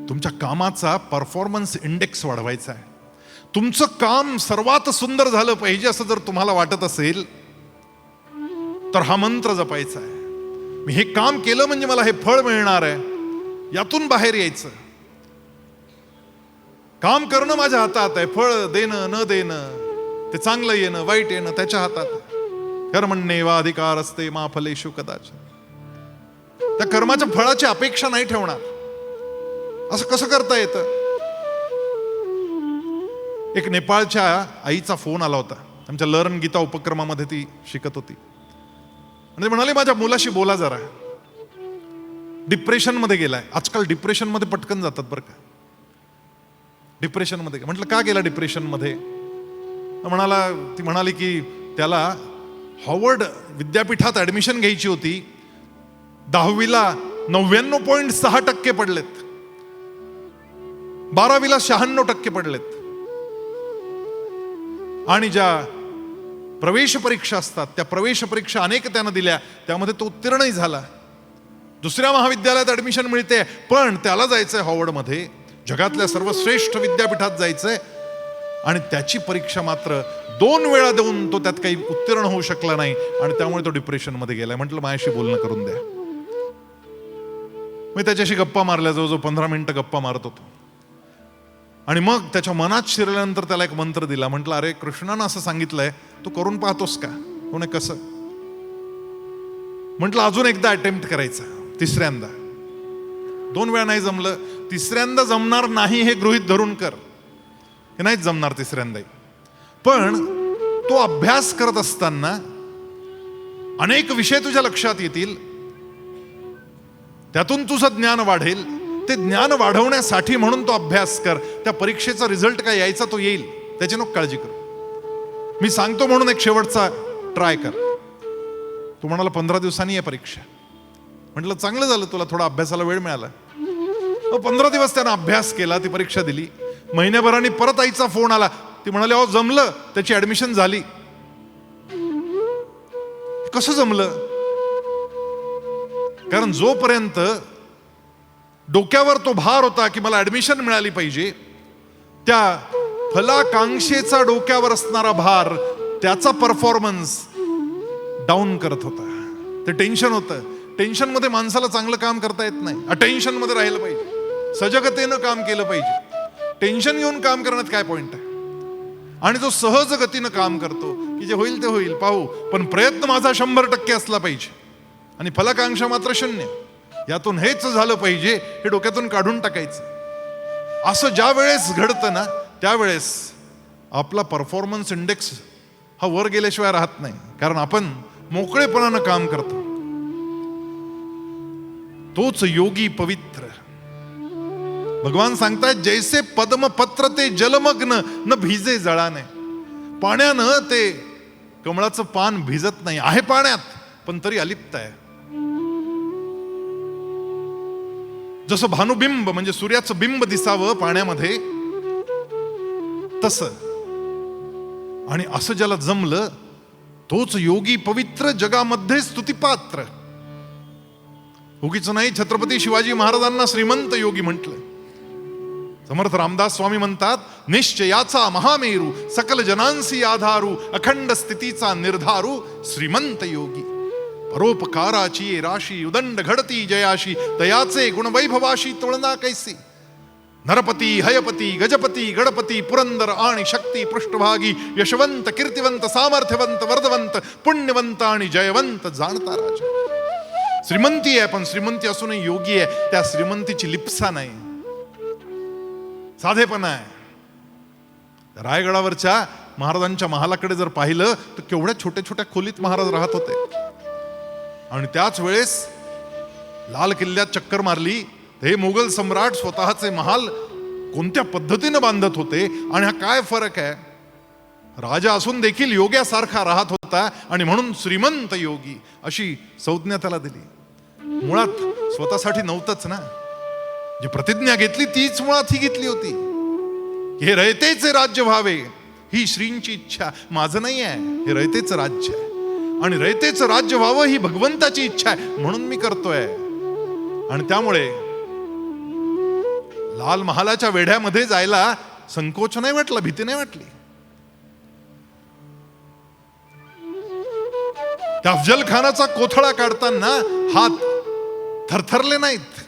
तुमच्या कामाचा परफॉर्मन्स इंडेक्स वाढवायचा आहे. तुमचं काम सर्वात सुंदर झालं पाहिजे असं जर तुम्हाला वाटत असेल तर हा मंत्र जपायचा आहे. मी हे काम केलं म्हणजे मला हे फळ मिळणार आहे, यातून बाहेर यायचं. काम करणं माझ्या हातात आहे, फळ देणं न देणं, ते चांगलं येणं वाईट येणं त्याच्या हातात आहे. कर्मण्येवा अधिकार असते मा फलेषु कदाचन. त्या कर्माच्या फळाची अपेक्षा नाही ठेवणार. असं कसं करता येतं? एक नेपाळच्या आईचा फोन आला होता. आमच्या लर्न गीता उपक्रमामध्ये ती शिकत होती आणि म्हणाले माझ्या मुलाशी बोला जरा, डिप्रेशन मध्ये गेलाय. आजकाल डिप्रेशन मध्ये पटकन जातात बरं का. डिप्रेशन मध्ये म्हटलं का गेला डिप्रेशन मध्ये? ती म्हणाली की त्याला हॉवर्ड विद्यापीठात ऍडमिशन घ्यायची होती. 10वीला 99.6% पडलेत, 12वीला 96% पडलेत. आणि ज्या प्रवेश परीक्षा असतात त्या प्रवेश परीक्षा अनेक त्यानं दिल्या, त्यामध्ये तो उत्तीर्णही झाला. दुसऱ्या महाविद्यालयात ऍडमिशन मिळते पण त्याला जायचंय हॉवर्डमध्ये, जगातल्या सर्वश्रेष्ठ विद्यापीठात जायचंय. आणि त्याची परीक्षा मात्र 2 वेळा देऊन तो त्यात काही उत्तीर्ण होऊ शकला नाही आणि त्यामुळे तो डिप्रेशन मध्ये गेलाय. म्हटलं माझ्याशी बोलणं करून द्या. मी त्याच्याशी गप्पा मारल्या, जवळजवळ 15 मिनिटं गप्पा मारत होतो. आणि मग त्याच्या मनात शिरल्यानंतर त्याला एक मंत्र दिला. म्हटलं अरे कृष्णानं असं सांगितलंय, तू करून पाहतोस का? कोणी कसं? म्हटलं अजून एकदा अटेम्प्ट करायचा, तिसऱ्यांदा. 2 वेळा नाही जमलं, तिसऱ्यांदा जमणार नाही हे गृहीत धरून कर. हे नाहीच जमणार तिसऱ्यांदाही. पण तो अभ्यास करत असताना अनेक विषय तुझ्या लक्षात येतील, त्यातून तुझं ज्ञान वाढेल. ते ज्ञान वाढवण्यासाठी म्हणून तो अभ्यास कर. त्या परीक्षेचा रिझल्ट काय यायचा तो येईल, त्याची नको काळजी कर. मी सांगतो म्हणून एक शेवटचा ट्राय कर. तू म्हणाला 15 दिवसांनी आहे परीक्षा. म्हटलं चांगलं झालं, तुला थोडा अभ्यासाला वेळ मिळाला. 15 दिवस त्यानं अभ्यास केला, ती परीक्षा दिली. महिन्याभराने परत आईचा फोन आला. ती म्हणाली अहो जमलं, त्याची ऍडमिशन झाली. कसं जमलं? कारण जोपर्यंत डोक्यावर तो भार होता की मला ऍडमिशन मिळाली पाहिजे, त्या फलाकांक्षेचा डोक्यावर असणारा भार त्याचा परफॉर्मन्स डाऊन करत होता. ते टेन्शन होतं. टेन्शन मध्ये माणसाला चांगलं काम करता येत नाही. अटेन्शन मध्ये राहिलं पाहिजे, सजगतेनं काम केलं पाहिजे. टेन्शन घेऊन काम करण्यात काय पॉइंट आहे? आणि जो सहज गतीनं काम करतो की जे होईल ते होईल पाहू, पण प्रयत्न माझा 100% असला पाहिजे आणि फलाकांक्षा मात्र 0. यातून हेच झालं पाहिजे हे डोक्यातून काढून टाकायचं. असं ज्या वेळेस घडतं ना, त्यावेळेस आपला परफॉर्मन्स इंडेक्स हा वर गेल्याशिवाय राहत नाही. कारण आपण मोकळेपणानं काम करतो. तोच योगी पवित्र. भगवान सांगतायत जैसे पद्मपत्र ते जलमग्न न भिजे जळाने. पाण्यानं ते कमळाचं पान भिजत नाही, आहे पाण्यात पण तरी अलिप्त आहे. जसं भानुबिंब म्हणजे सूर्याचं बिंब दिसावं पाण्यामध्ये, तसं. आणि असं ज्याला जमलं तोच योगी पवित्र, जगामध्ये स्तुतिपात्र. उगीच नाही छत्रपती शिवाजी महाराजांना श्रीमंत योगी म्हटलं. समर्थ रामदास स्वामी म्हणतात निश्चयाचा महामेरू, सकल जनांसी आधारू, अखंड स्थितीचा निर्धारू, श्रीमंत योगी. परोपकाराची राशी, उदंड घडती जयाशी, तयाचे गुणवैभवाशी तुलना कैसी. नरपती, हयपती, गजपती, गणपती, पुरंदर आणि शक्ती पृष्ठभागी, यशवंत, कीर्तिवंत, सामर्थ्यवंत, वर्धवंत, पुण्यवंत आणि जयवंत जाणता राजा. श्रीमंती आहे पण श्रीमंती असूनही योगी आहे. त्या श्रीमंतीची लिप्सा नाही, साधेपणा आहे. रायगडावरच्या महाराजांच्या महालाकडे जर पाहिलं तर केवढ्या छोट्या छोट्या खोलीत महाराज राहत होते. आणि त्याच वेळेस लाल किल्ल्यात चक्कर मारली, हे मुघल सम्राट स्वतःचे महाल कोणत्या पद्धतीनं बांधत होते. आणि हा काय फरक आहे, राजा असून देखील योग्यासारखा राहत होता आणि म्हणून श्रीमंत योगी अशी संज्ञा त्याला दिली. मुळात स्वतःसाठी नव्हतंच ना, जी प्रतिज्ञा घेतली तीच मुळात ही घेतली होती. हे रयतेचे राज्य व्हावे ही श्रींची इच्छा, माझं नाही आहे. हे रयतेचं राज्य आहे आणि रयतेचं राज्य व्हावं ही भगवंताची इच्छा आहे, म्हणून मी करतोय. आणि त्यामुळे लाल महालाच्या वेढ्यामध्ये जायला संकोच नाही वाटला, भीती नाही वाटली. त्या अफजल खानाचा कोथळा काढताना हात थरथरले नाहीत.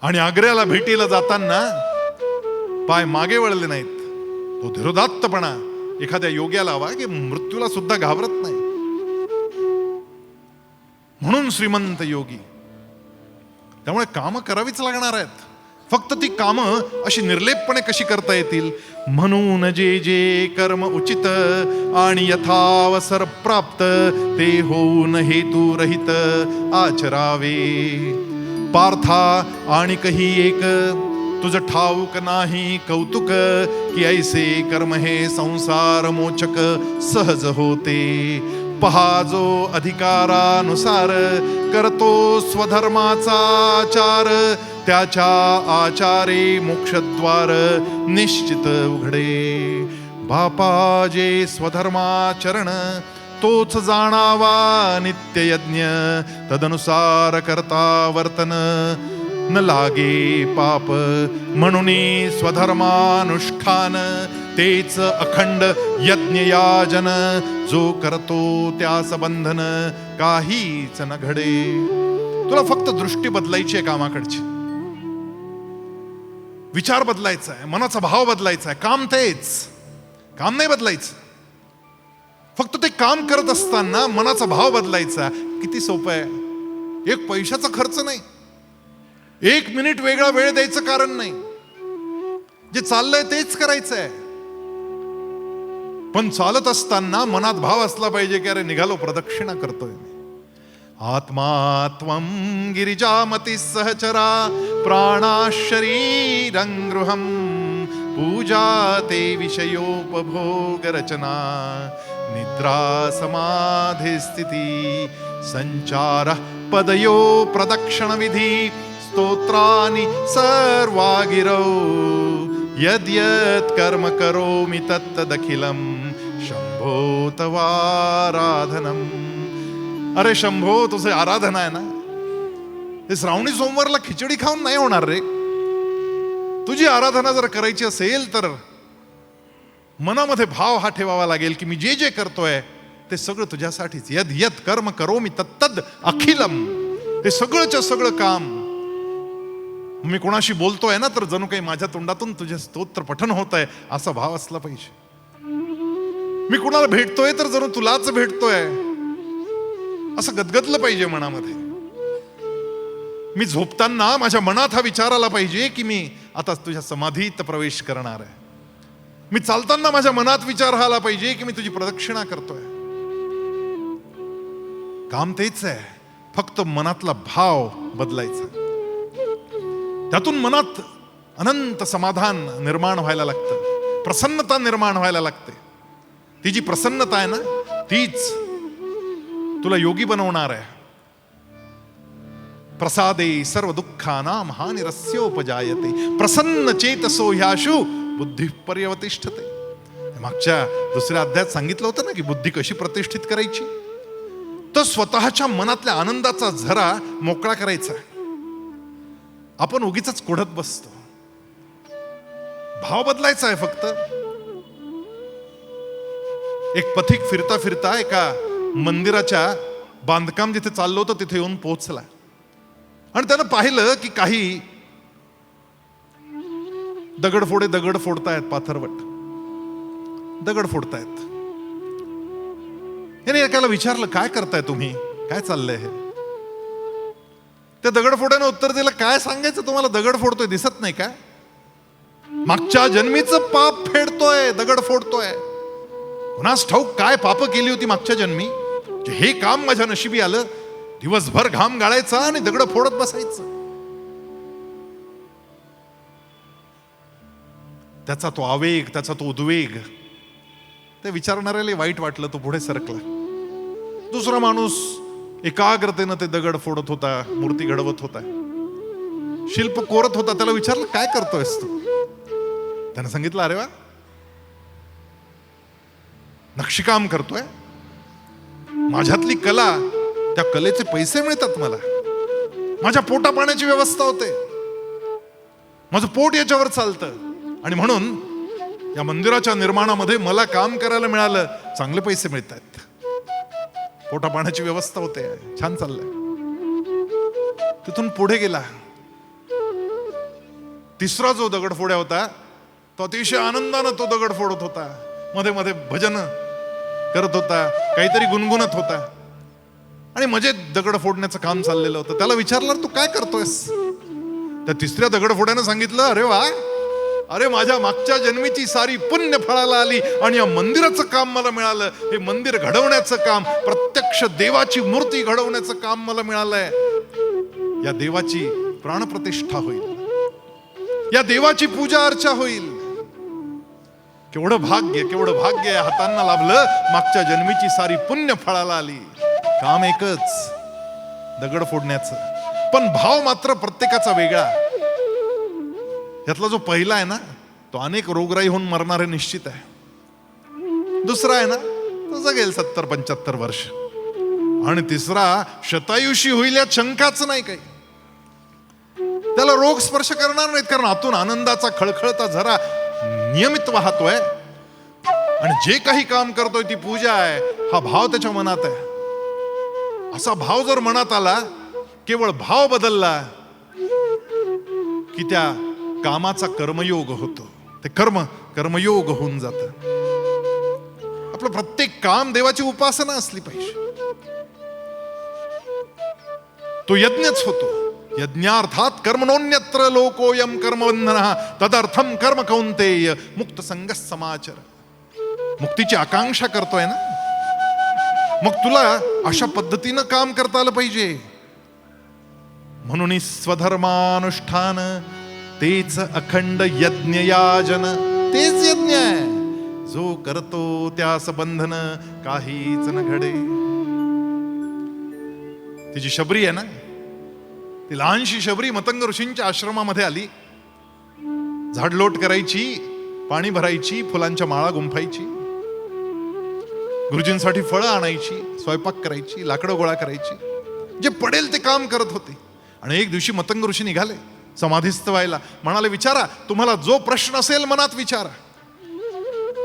आणि आग्र्याला भेटीला जाताना पाय मागे वळले नाहीत. तो धीरोदात्तपणा एखाद्या योग्याला हवा की मृत्यूला सुद्धा घाबरत नाही. म्हणून श्रीमंत योगी. त्यामुळे कामं करावीच लागणार आहेत. फक्त ती कामं अशी निर्लेपपणे कशी करता येतील, म्हणून जे जे कर्म उचित आणि यथावसर प्राप्त ते होऊन हेतू रहित आचरावे. पार्था आणि कही एक तुझ ठाऊक नाही कौतुक, की ऐसे कर्म हे संसार मोचक सहज होते. पहा जो अधिकारानुसार करतो स्वधर्माचा आचार, त्याच्या आचारे मोक्षद्वार निश्चित उघडे. बापा जे स्वधर्माचरण तोच जाणावा नित्ययज्ञ, तदनुसार करता वर्तन न लागे पाप. म्हणून स्वधर्मानुष्ठान तेच अखंड यज्ञ याजन, जो करतो त्यास बंधन काहीच न घडे. तुला फक्त दृष्टी बदलायची आहे कामाकडची, विचार बदलायचा आहे, मनाचा भाव बदलायचा आहे. काम तेच, काम नाही बदलायचं. फक्त ते काम करत असताना मनाचा भाव बदलायचा. किती सोपं आहे. एक पैशाचा खर्च नाही, 1 मिनिट वेगळा वेळ द्यायचं कारण नाही. जे चाललंय तेच करायचं आहे. पण चालत असताना मनात भाव असला पाहिजे की अरे निघालो, प्रदक्षिणा करतोय मी. आत्मा त्वं गिरिजामती सहचरा प्राणा शरीरं गृहं पूजा ते विषयोपभोग रचना निद्रा समाधि स्थिती संचार पदयो प्रदक्षिण विधी स्तोत्रानि सर्वा गिरौ यद्यत् कर्म करोमि तत्तदखिलं शंभो तवाराधनम्. अरे शंभो, तुझे आराधना आहे ना, हे श्रावणी सोमवारला खिचडी खाऊन नाही होणार रे. तुझी आराधना जर करायची असेल तर मनामध्ये भाव हा ठेवावा लागेल की मी जे जे करतोय ते सगळं तुझ्यासाठीच. यद यद कर्म करोमि तत्तद अखिलम. हे सगळंच्या सगळं काम मी कोणाशी बोलतोय ना, तर जणू काही माझ्या तोंडातून तुझे स्तोत्र पठन होत आहे असा भाव असला पाहिजे. मी कुणाला भेटतोय तर जणू तुलाच भेटतोय असं गदगदलं पाहिजे मनामध्ये. मी झोपताना माझ्या मनात हा विचार आला पाहिजे की मी आता तुझ्या समाधीत प्रवेश करणार आहे. मी चालताना माझ्या मनात विचार हा आला पाहिजे की मी तुझी प्रदक्षिणा करतोय. काम तेच आहे, फक्त मनातला भाव बदलायचा. त्यातून मनात अनंत समाधान निर्माण व्हायला लागतं, प्रसन्नता निर्माण व्हायला लागते. ती जी प्रसन्नता आहे ना, तीच तुला योगी बनवणार आहे. प्रसादे सर्व दुःखानां हानिरस्योपजायते प्रसन्न चेतसो ह्याशु बुद्धी पर्यवतिष्ठते. मागच्या दुसऱ्या अध्यायात सांगितलं होतं ना की बुद्धी कशी प्रतिष्ठित करायची. तर स्वतःच्या मनातल्या आनंदाचा झरा मोकळा करायचा. आपण उगीच कोढत बसतो. भाव बदलायचा आहे फक्त. एक पथिक फिरता फिरता एका मंदिराच्या बांधकाम जिथे चाललं होतं तिथे येऊन पोहोचला आणि त्यानं पाहिलं की काही दगडफोडे दगड फोडतायत, पाथरवट दगड फोडतायत. याने एकाला विचारलं, काय करताय तुम्ही, काय चाललंय हे? त्या दगडफोड्यानं उत्तर दिलं, काय सांगायचं तुम्हाला, दगड फोडतोय, दिसत नाही का? मागच्या जन्मीचं पाप फेडतोय, दगड फोडतोय. कुणास ठाऊक काय पाप केली होती मागच्या जन्मी, हे काम माझ्या नशिबी आलं. दिवसभर घाम गाळायचा आणि दगड फोडत बसायचं. त्याचा तो आवेग, त्याचा तो उद्वेग, ते विचारणाऱ्याला वाईट वाटलं. तो पुढे सरकला. दुसरा माणूस एकाग्रतेनं ते दगड फोडत होता, मूर्ती घडवत होता, शिल्प कोरत होता. त्याला विचारलं, काय करतोयस तू? त्यानं सांगितलं, अरे वा, नक्षीकाम करतोय. माझ्यातली कला, त्या कलेचे पैसे मिळतात मला, माझ्या पोटा पाण्याची व्यवस्था होते, माझं पोट याच्यावर चालतं आणि म्हणून या मंदिराच्या निर्माणामध्ये मला काम करायला मिळालं, चांगले पैसे मिळत आहेत, पोटा पाण्याची व्यवस्था होते, छान चाललंय. तिथून पुढे गेला. तिसरा जो दगडफोड्या होता तो अतिशय आनंदानं तो दगड फोडत होता. मध्ये मध्ये भजन करत होता, काहीतरी गुणगुणत होता आणि मजेत दगड फोडण्याचं काम चाललेलं होतं. त्याला विचारलं, तू काय करतोयस? त्या तिसऱ्या दगडफोड्यानं सांगितलं, अरे वा, अरे माझ्या मागच्या जन्मीची सारी पुण्य फळाला आली आणि या मंदिराचं काम मला मिळालं. हे मंदिर घडवण्याचं काम, प्रत्यक्ष देवाची मूर्ती घडवण्याचं काम मला मिळालंय. या देवाची प्राणप्रतिष्ठा होईल, या देवाची पूजा अर्चा होईल. केवढं भाग्य, केवढं भाग्य हातांना लाभलं. मागच्या जन्मीची सारी पुण्य फळाला आली. काम एकच, दगड फोडण्याचं, पण भाव मात्र प्रत्येकाचा वेगळा. यातला जो पहिला आहे ना, तो अनेक रोगराई होऊन मरणार हे निश्चित आहे. दुसरा आहे ना, तो जगेल 70-75 वर्ष. आणि तिसरा शतायुषी होईल यात शंकाच नाही काही. त्याला रोग स्पर्श करणार नाहीत, कारण आतून आनंदाचा खळखळता झरा नियमित वाहतोय आणि जे काही काम करतोय ती पूजा आहे, हा भाव त्याच्या मनात आहे. असा भाव जर मनात आला, केवळ भाव बदलला की त्या कामाचा कर्मयोग होतो. ते कर्मयोग होऊन जात. आपलं प्रत्येक काम देवाची उपासना असली पाहिजे. तो यज्ञच होतो. यज्ञार्थात कर्मणोन्यत्र लोकोयम कर्मबंधनः तदर्थम कर्म कौंतेय मुक्त संग समाचर. मुक्तीची आकांक्षा करतोय ना, मग तुला अशा पद्धतीनं काम करता आलं पाहिजे. म्हणून स्वधर्मानुष्ठान तेच अखंड यज्ञ याजन. तेच यज्ञ आहे. जो करतो त्यास बंधन काहीच न घडे. तिची शबरी आहे ना, ती लहानशी शबरी मतंग ऋषींच्या आश्रमामध्ये आली. झाडलोट करायची, पाणी भरायची, फुलांच्या माळा गुंफायची, गुरुजींसाठी फळं आणायची, स्वयंपाक करायची, लाकडं गोळा करायची, जे पडेल ते काम करत होते. आणि एक दिवशी मतंग ऋषी निघाले समाधीस्थ व्हायला. म्हणाले, विचारा, तुम्हाला जो प्रश्न असेल मनात विचारा.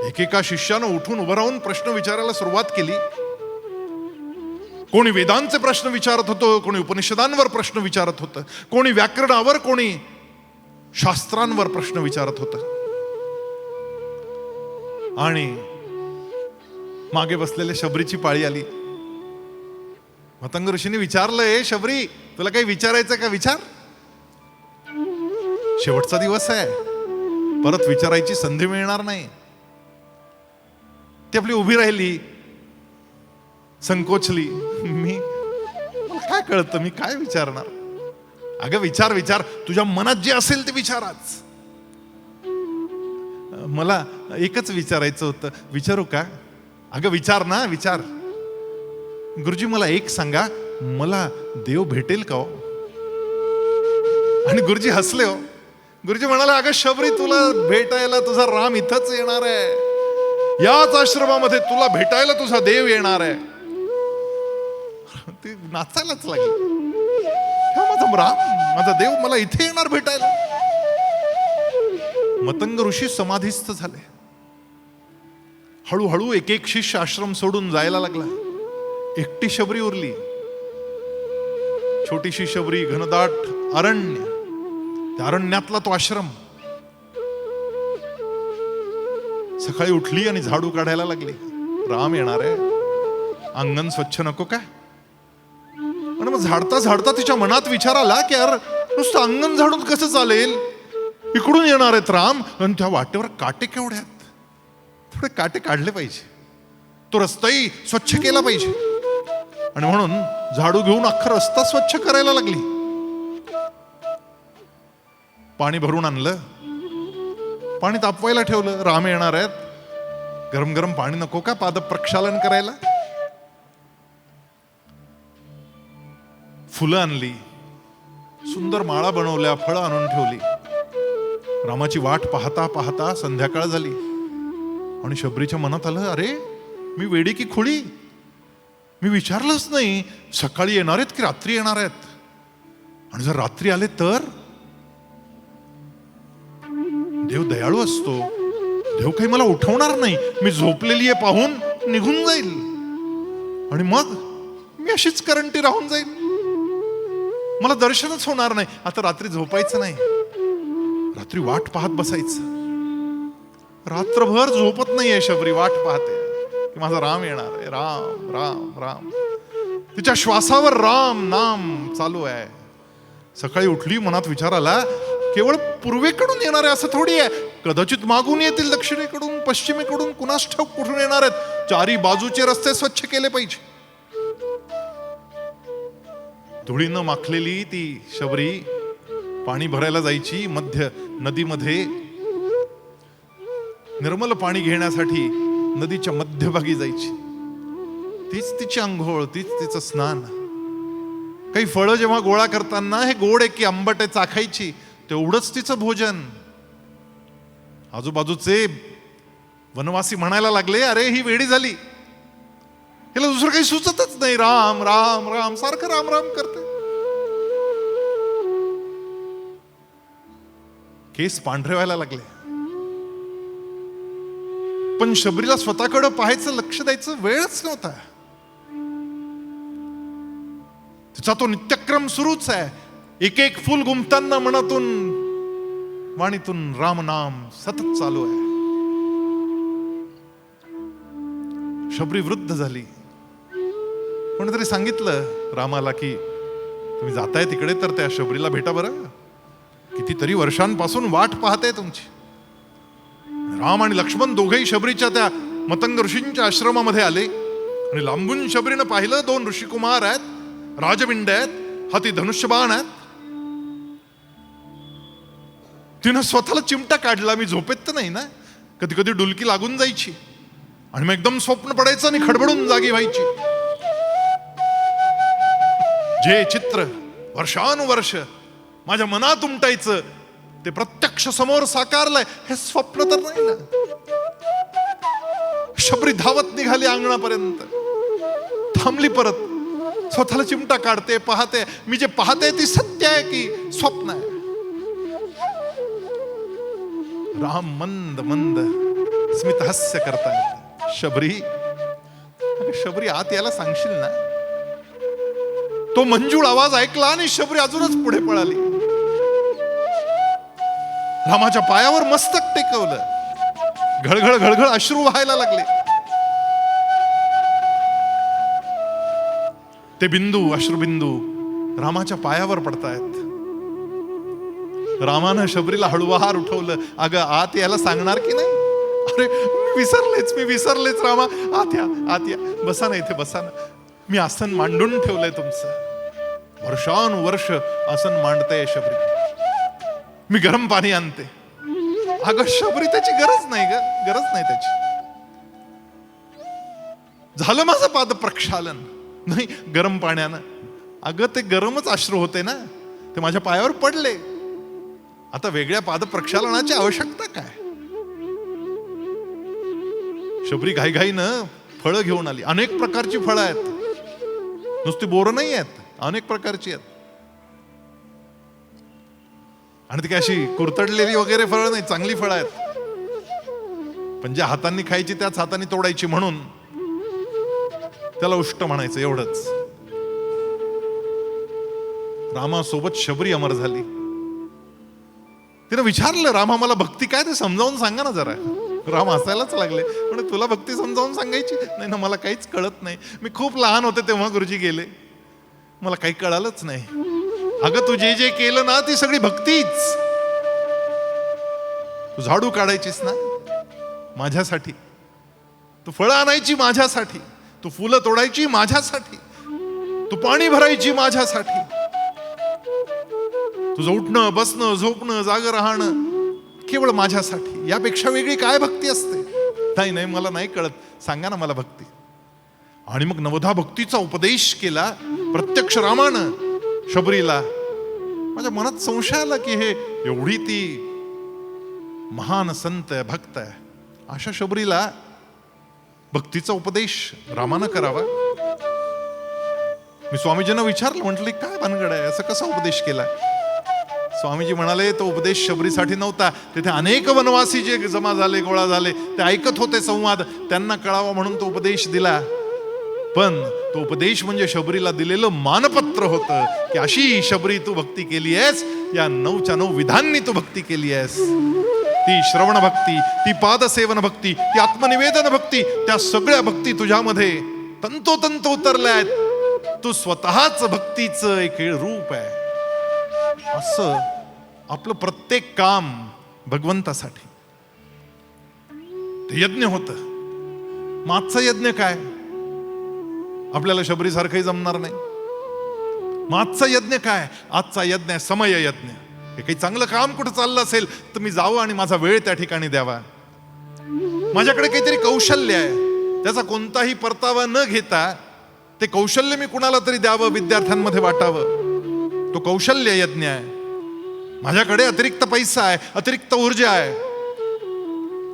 एकेका शिष्यानं उठून उभं राहून प्रश्न विचारायला सुरुवात केली. कोणी वेदांचे प्रश्न विचारत होतं, कोणी उपनिषदांवर प्रश्न विचारत होतं, कोणी व्याकरणावर, कोणी शास्त्रांवर प्रश्न विचारत होतं. आणि मागे बसलेल्या शबरीची पाळी आली. मतंग ऋषींनी विचारलं, ए शबरी, तुला काही विचारायचं का? विचार. शेवटचा दिवस आहे, परत विचारायची संधी मिळणार नाही. ती आपली उभी राहिली, संकोचली. मला काय कळतं, मी काय विचारणार? अगं विचार विचार, तुझ्या मनात जे असेल ते विचाराच. मला एकच विचारायचं होतं. विचारू का? अगं विचार ना, विचार. गुरुजी मला एक सांगा, मला देव भेटेल का हो? आणि गुरुजी हसले हो. गुरुजी म्हणाले, अगं शबरी, तुला भेटायला तुझा राम इथंच येणार आहे. याच आश्रमामध्ये तुला भेटायला तुझा देव येणार आहे. ती नाचायलाच लागली. माझा राम, माझा देव मला इथे येणार भेटायला. मतंग ऋषी समाधीस्थ झाले. हळूहळू एक एक शिष्य आश्रम सोडून जायला लागला. एकटी शबरी उरली. छोटीशी शबरी, घनदाट अरण्य, त्या अरण्यातला तो आश्रम. सकाळी उठली आणि झाडू काढायला लागली. राम येणार आहे, अंगण स्वच्छ नको काय? आणि मग झाडता झाडता तिच्या मनात विचार आला की यार, नुसतं अंगण झाडून कसं चालेल? इकडून येणार आहेत राम, आणि त्या वाटेवर काटे केवढे आहेत. थोडे काटे काढले पाहिजे, तो रस्ताही स्वच्छ केला पाहिजे. आणि म्हणून झाडू घेऊन अख्खा रस्ता स्वच्छ करायला लागली. पाणी भरून आणलं, पाणी तापवायला ठेवलं. राम येणार आहेत, गरम गरम पाणी नको का पाद प्रक्षालन करायला? फुलं आणली, सुंदर माळा बनवल्या, फळं आणून ठेवली. रामाची वाट पाहता पाहता संध्याकाळ झाली. आणि शबरीच्या मनात आलं, अरे मी वेडी की खुळी, मी विचारलंच नाही सकाळी येणार आहेत की रात्री येणार आहेत. आणि जर रात्री आले तर? देव दयाळू असतो, देव काही मला उठवणार नाही. मी झोपलेली आहे पाहून निघून जाईल, आणि मग मी अशीच करंटी राहून जाईल, मला दर्शनच होणार नाही. आता रात्री झोपायचं नाही, रात्री वाट पाहत बसायचं. रात्रभर झोपत नाहीये शबरी, वाट पाहते की माझा राम येणार आहे. राम राम राम, तिच्या श्वासावर राम नाम चालू आहे. सकाळी उठली, मनात विचार आला, केवळ पूर्वेकडून येणार आहे असं थोडी आहे. कदाचित मागून येतील, दक्षिणेकडून, पश्चिमेकडून, कुणास ठाऊक कुठून येणार आहेत. चारी बाजूचे रस्ते स्वच्छ केले पाहिजे. धुळीनं माखलेली ती शबरी पाणी भरायला जायची. मध्य नदीमध्ये निर्मल पाणी घेण्यासाठी नदीच्या मध्यभागी जायची. तीच तिची अंघोळ, तीच तिचं स्नान. काही फळं जेव्हा गोळा करताना हे गोड आहे की आंबट आहे चाखायची, तेवढंच तिचं भोजन. आजूबाजूचे वनवासी म्हणायला लागले, अरे ही वेडी झाली, हिला दुसरं काही सुचतच नाही. राम राम राम, सारखं राम राम करते. केस पांढरे व्हायला लागले. पण शबरीला स्वतःकडे पाहायचं, लक्ष द्यायचं वेळच नव्हता. तिचा तो नित्यक्रम सुरूच आहे. एक एक फुल गुंफताना मनातून, वाणीतून राम नाम सतत चालू आहे. शबरी वृद्ध झाली. कोणीतरी सांगितलं रामाला की तुम्ही जाताय तिकडे तर त्या शबरीला भेटा बरं. कितीतरी वर्षांपासून वाट पाहते तुमची. राम आणि लक्ष्मण दोघेही शबरीच्या त्या मतंग ऋषींच्या आश्रमामध्ये आले आणि लांबून शबरीनं पाहिलं 2 ऋषिकुमार आहेत, राजबिंड आहेत, हाती धनुष्यबाण आहेत. तिनं स्वतःला चिमटा काढला. मी झोपेत तर नाही ना, कधी कधी डुलकी लागून जायची आणि मग एकदम स्वप्न पडायचं आणि खडबडून जागी व्हायची. जे चित्र वर्षानुवर्ष माझ्या मनात उमटायचं ते प्रत्यक्ष समोर साकारलंय. हे स्वप्न तर नाही ना. शबरी धावत निघाली अंगणापर्यंत, थांबली, परत स्वतःला चिमटा काढते, पाहते मी जे पाहते ती सत्य आहे की स्वप्न आहे. राम मंद मंद स्मित हास्य करतायत. शबरी आत यायला सांगशील ना. तो मंजूळ आवाज ऐकला आणि शबरी अजूनच पुढे पळाली. रामाच्या पायावर मस्तक टेकवलं. घळघळ घळघळ अश्रू व्हायला लागले. ते बिंदू, अश्रुबिंदू रामाच्या पायावर पडतायत. रामानं शबरीला हळूवार उठवलं. अगं आत यायला सांगणार की नाही? अरे मी विसरलेच रामा. आत या, बसा ना इथे, बसा ना. मी आसन मांडून ठेवलंय तुमचं. वर्षानुवर्ष आसन मांडते शबरी. मी गरम पाणी आणते. अगं शबरी त्याची गरज नाही ग, गरज नाही त्याची. झालं माझं पाद प्रक्षालन. नाही गरम पाण्यानं. अगं ते गरमच अश्रू होते ना, ते माझ्या पायावर पडले. आता वेगळ्या पाद प्रक्षालनाची आवश्यकता काय? शबरी घाईघाईनं फळं घेऊन आली. अनेक प्रकारची फळं आहेत, नुसती बोरं नाही आहेत, अनेक प्रकारची आहेत. आणि ती काय अशी कुरतडलेली वगैरे फळं नाही, चांगली फळं आहेत. पण ज्या हातांनी खायची त्याच हातांनी तोडायची, म्हणून त्याला उष्ट म्हणायचं. एवढंच. रामासोबत शबरी अमर झाली. तिनं विचारलं, रामा मला भक्ती काय ते समजावून सांगा ना जरा. राम हसायलाच लागले. म्हणजे तुला भक्ती समजावून सांगायची? नाही ना, मला काहीच कळत नाही. मी खूप लहान होते तेव्हा गुरुजी गेले, मला काही कळालंच नाही. अगं तू जे जे केलं ना ती सगळी भक्तीच. तू झाडू काढायचीस ना माझ्यासाठी, तू फळं आणायची माझ्यासाठी, तू फुलं तोडायची माझ्यासाठी, तू पाणी भरायची माझ्यासाठी. तुझं उठणं, बसणं, झोपणं, जागं राहणं केवळ माझ्यासाठी. यापेक्षा वेगळी काय भक्ती असते? नाही मला नाही कळत, सांगा ना मला भक्ती. आणि मग नवधा भक्तीचा उपदेश केला प्रत्यक्ष रामानं शबरीला. माझ्या मनात संशय आला की हे एवढी ती महान संत आहे, भक्त आहे, अशा शबरीला भक्तीचा उपदेश रामानं करावा. मी स्वामीजींना विचारलं, म्हटलं काय भानगड आहे, असं कसा उपदेश केला? स्वामीजी म्हणाले, तो उपदेश शबरीसाठी नव्हता. तिथे अनेक वनवासी जे जमा झाले, गोळा झाले, ते ऐकत होते संवाद, त्यांना कळावा म्हणून तो उपदेश दिला. पण तो उपदेश म्हणजे शबरीला दिलेलं मानपत्र होतं की अशी शबरी तू भक्ती केली आहेस, या 9च्या 9 विधांनी तू भक्ती केली आहेस. ती श्रवण भक्ती, ती पादसेवन भक्ती, ती आत्मनिवेदन भक्ती, त्या सगळ्या भक्ती तुझ्यामध्ये तंतोतंत उतरल्या आहेत. तू स्वतःच भक्तीचं एक रूप आहे. असं आपलं प्रत्येक काम भगवंतासाठी ते यज्ञ होतं. मागचा यज्ञ काय? आपल्याला शबरी सारखंही जमणार नाही. मागचा यज्ञ काय? आजचा यज्ञ आहे समय यज्ञ. हे काही चांगलं काम कुठं चाललं असेल तर मी जावं आणि माझा वेळ त्या ठिकाणी द्यावा. माझ्याकडे काहीतरी कौशल्य आहे, त्याचा कोणताही परतावा न घेता ते कौशल्य मी कुणाला तरी द्यावं, विद्यार्थ्यांमध्ये वाटावं. तो कौशल्य यज्ञ आहे. माझ्याकडे अतिरिक्त पैसा आहे, अतिरिक्त ऊर्जा आहे,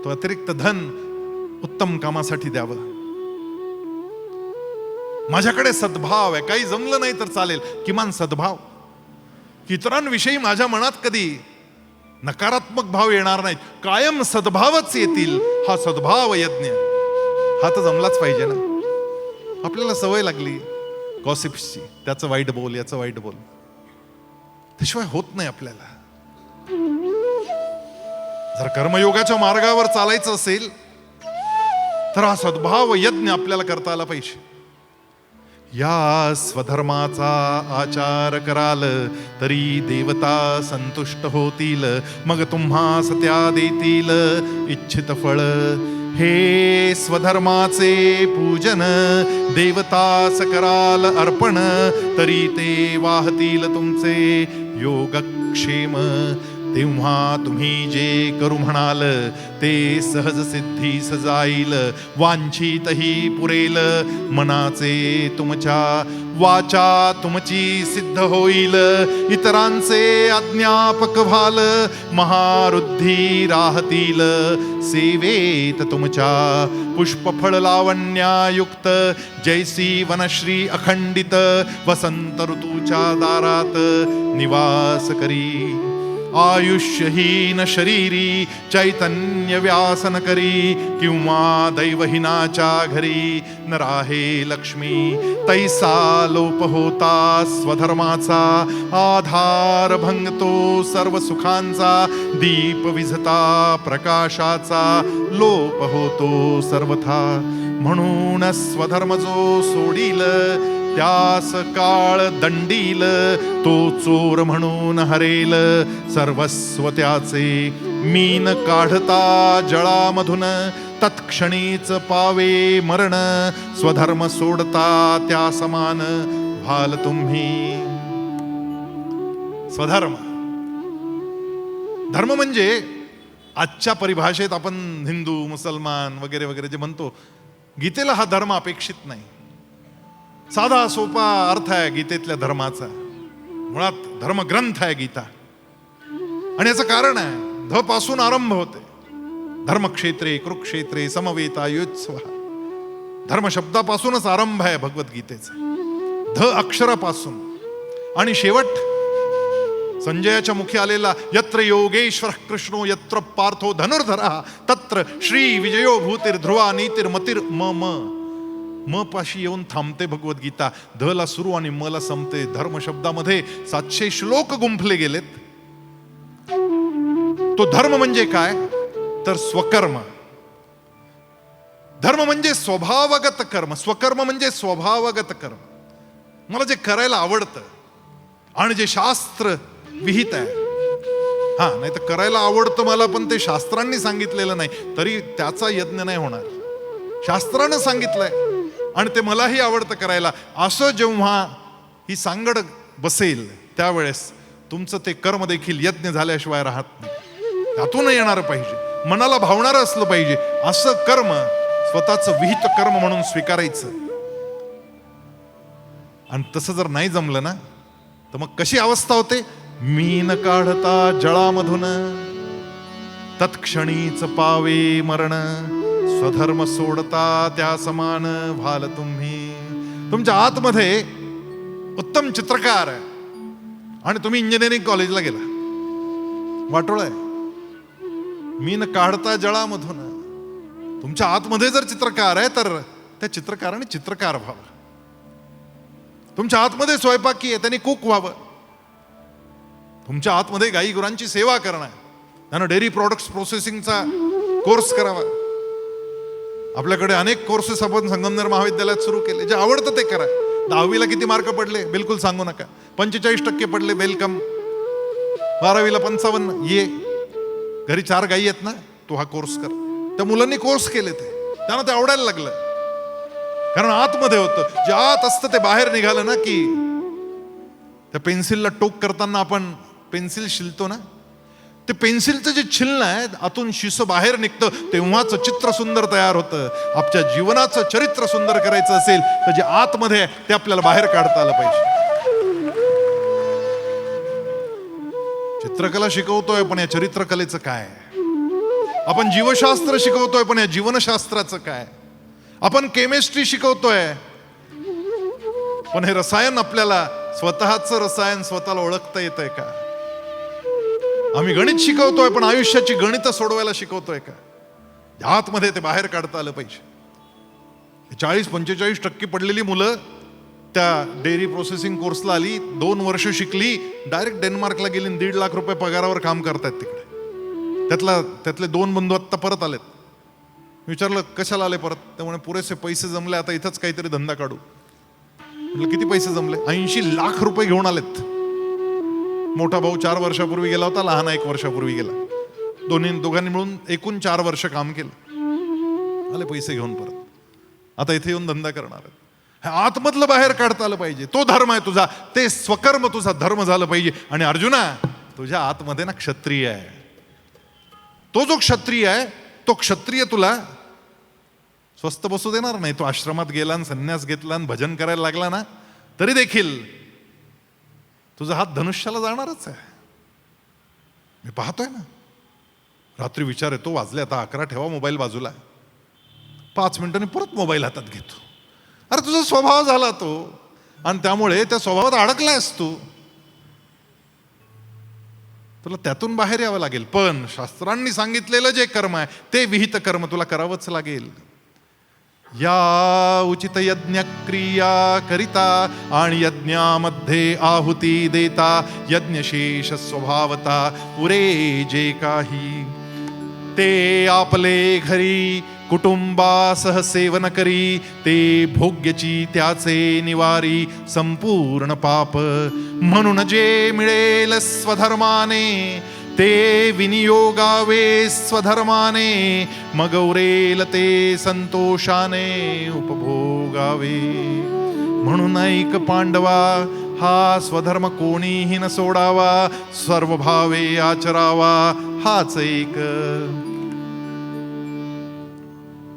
तो अतिरिक्त धन उत्तम कामासाठी द्यावं. माझ्याकडे सद्भाव आहे, काही जमलं नाही तर चालेल, किमान सद्भाव. इतरांविषयी माझ्या मनात कधी नकारात्मक भाव येणार नाहीत, कायम सद्भावच येतील. हा सद्भाव यज्ञ हा तर जमलाच पाहिजे ना. आपल्याला सवय लागली गॉसिप्सची, त्याचं वाईट बोल, याचं वाईट बोल, त्याशिवाय होत नाही आपल्याला. जर कर्मयोगाच्या मार्गावर चालायचं असेल तर हा सद्भाव यज्ञ आपल्याला करता आला पाहिजे. या स्वधर्माचा आचार कराल तरी देवता संतुष्ट होतील, मग तुम्हास त्या देतील इच्छित फळ. हे स्वधर्माचे पूजन देवतास कराल अर्पण, तरी ते वाहतील तुमचे योगक्षेम. तेव्हा तुम्ही जे करू म्हणाल ते सहज सिद्धीस जाईल, वांछितही पुरेल मनाचे तुमच्या. वाचा तुमची सिद्ध होईल इतरांचे अज्ञापक व्हाल, महारुद्धी राहतील सेवेत तुमच्या. पुष्पफळ लावण्यायुक्त जैसी वनश्री अखंडित, वसंत ऋतूच्या दारात निवास करी. आयुष्यहीन शरीरी चैतन्य व्यासन करी, किंवा दैवहीनाच्या घरी न राहे लक्ष्मी. तैसा लोप होता स्वधर्माचा, आधार भंगतो सर्व सुखांचा. दीप विझता प्रकाशाचा, लोप होतो सर्वथा. म्हणून स्वधर्म जो सोडील त्यास काळ दंडील, तो चोर म्हणून हरेल सर्वस्व त्याचे. मीन काढता जळामधून तत्क्षणीच पावे मरण, स्वधर्म सोडता त्या समान व्हाल तुम्ही. स्वधर्म, धर्म म्हणजे आजच्या परिभाषेत आपण हिंदू मुसलमान वगैरे वगैरे जे म्हणतो, गीतेला हा धर्म अपेक्षित नाही. साधा सोपा अर्थ आहे गीतेतल्या धर्माचा. मुळात धर्मग्रंथ आहे गीता, आणि याचं कारण आहे ध पासून आरंभ होते. धर्मक्षेत्रे कुरुक्षेत्रे समवेता युत्सव, धर्म शब्दापासूनच आरंभ आहे भगवद्गीतेचा, ध अक्षरापासून. आणि शेवट संजयाच्या मुखी आलेला यत्र योगेश्वर कृष्णो यत्र पार्थो धनुर्धरः तत्र श्री विजयो भूतिर्ध्रुवा नीतिर्मतिर् म म पाशी येऊन थांबते भगवद्गीता. ध ला सुरू आणि म ला संपते. धर्म शब्दामध्ये 700 श्लोक गुंफले गेलेत. तो धर्म म्हणजे काय तर स्वकर्म. धर्म म्हणजे स्वभावगत कर्म, स्वकर्म म्हणजे स्वभावगत कर्म. मला जे करायला आवडतं आणि जे शास्त्र विहित आहे, हा नाही तर करायला आवडतं मला, पण ते शास्त्रांनी सांगितलेलं नाही तरी त्याचा यज्ञ नाही होणार. शास्त्रानं सांगितलंय आणि ते मलाही आवडतं करायला, असं जेव्हा ही सांगड बसेल त्यावेळेस तुमचं ते कर्म देखील यज्ञ झाल्याशिवाय राहत नाही. त्यातून येणार पाहिजे, मनाला भावणारं असलं पाहिजे. असं कर्म स्वतःचं विहित कर्म म्हणून स्वीकारायचं. आणि तसं जर नाही जमलं ना तर मग कशी अवस्था होते. मीन काढता जळामधून तत्क्षणीच पावे मरण, स्वधर्म सोडता त्या समान व्हाल तुम्ही. तुमच्या आतमध्ये उत्तम चित्रकार आहे आणि तुम्ही इंजिनिअरिंग कॉलेजला गेला, वाटोळ आहे. मीन काढता जळामधून. तुमच्या आतमध्ये जर चित्रकार आहे तर त्या चित्रकाराने चित्रकार व्हावं. तुमच्या आतमध्ये स्वयंपाकी आहे, त्यांनी कुक व्हावं. तुमच्या आतमध्ये गाई गुरांची सेवा करणं, त्यानं डेअरी प्रॉडक्ट्स प्रोसेसिंगचा कोर्स करावा. आपल्याकडे अनेक कोर्सेस आपण संगमनेर महाविद्यालयात सुरू केले. जे आवडतं ते करा. 10वीला किती मार्क पडले बिलकुल सांगू नका. 45% पडले, वेलकम. 12वीला 55, ये. घरी 4 गायी आहेत ना, तू हा कोर्स कर. त्या मुलांनी कोर्स केले, त्यांना ते आवडायला लागलं, कारण आतमध्ये होतं. जे आत असतं ते बाहेर निघालं ना, की त्या पेन्सिलला टोक करताना आपण पेन्सिल शिलतो ना, ते पेन्सिलचं जे छिलणं आहे आतून शिसं बाहेर निघतं, तेव्हाच चित्र सुंदर तयार होतं. आपल्या जीवनाचं चरित्र सुंदर करायचं असेल तर जे आतमध्ये आहे ते आपल्याला बाहेर काढता आलं पाहिजे. चित्रकला शिकवतोय पण या चरित्रकलेचं काय? आपण जीवशास्त्र शिकवतोय पण या जीवनशास्त्राचं काय? आपण केमिस्ट्री शिकवतोय पण हे रसायन, आपल्याला स्वतःचं रसायन स्वतःला ओळखता येतंय का? आम्ही गणित शिकवतोय पण आयुष्याची गणित सोडवायला शिकवतोय का? आतमध्ये ते बाहेर काढता आलं पाहिजे. 40-45% पडलेली मुलं त्या डेअरी प्रोसेसिंग कोर्सला आली, 2 वर्ष शिकली, डायरेक्ट डेन्मार्कला गेली, 1.5 लाख रुपये पगारावर काम करतायत तिकडे. त्यातले 2 बंधू आत्ता परत आलेत. विचारलं कशाला आले परत? त्यामुळे पुरेसे पैसे जमले, आता इथंच काहीतरी धंदा काढू. म्हटलं किती पैसे जमले? 80 लाख रुपये घेऊन आलेत. मोठा भाऊ 4 वर्षापूर्वी गेला होता, लहान 1 वर्षापूर्वी गेला. दोघांनी मिळून एकूण 4 वर्ष काम केलं. आले पैसे घेऊन परत. आता इथे येऊन धंदा करणार आहेत. आतमधलं बाहेर काढता आलं पाहिजे. तो धर्म आहे तुझा, ते स्वकर्म तुझा धर्म झालं पाहिजे. आणि अर्जुना, तुझ्या आतमध्ये ना क्षत्रिय आहे. तो जो क्षत्रिय आहे, तो क्षत्रिय तुला स्वस्त बसू देणार नाही. तो आश्रमात गेला आणि संन्यास घेतला आणि भजन करायला लागला ना, तरी देखील तुझा हात धनुष्याला जाणारच आहे. मी पाहतोय ना, रात्री विचार येतो, वाजले आता 11, ठेवा मोबाईल बाजूला. 5 मिनिटांनी परत मोबाईल हातात घेतो. अरे तुझा स्वभाव झाला तो, आणि त्यामुळे त्या स्वभावात अडकलायस तू. तुला त्यातून बाहेर यावं लागेल. पण शास्त्रांनी सांगितलेलं जे कर्म आहे ते विहित कर्म तुला करावंच लागेल. या उचित यज्ञ क्रिया करिता आणि यज्ञामध्ये आहुती देता यज्ञशेष स्वभावता पुरे जे काही ते आपले घरी कुटुंबासह सेवन करी ते भोग्यची त्याचे निवारी संपूर्ण पाप. म्हणून जे मिळेल स्वधर्माने ते विनियोगावे स्वधर्माने मग उरेल ते संतोषाने उपभोगावे. म्हणून ऐक पांडवा, हा स्वधर्म कोणीही न सोडावा, सर्व भावे आचरावा हाच एक.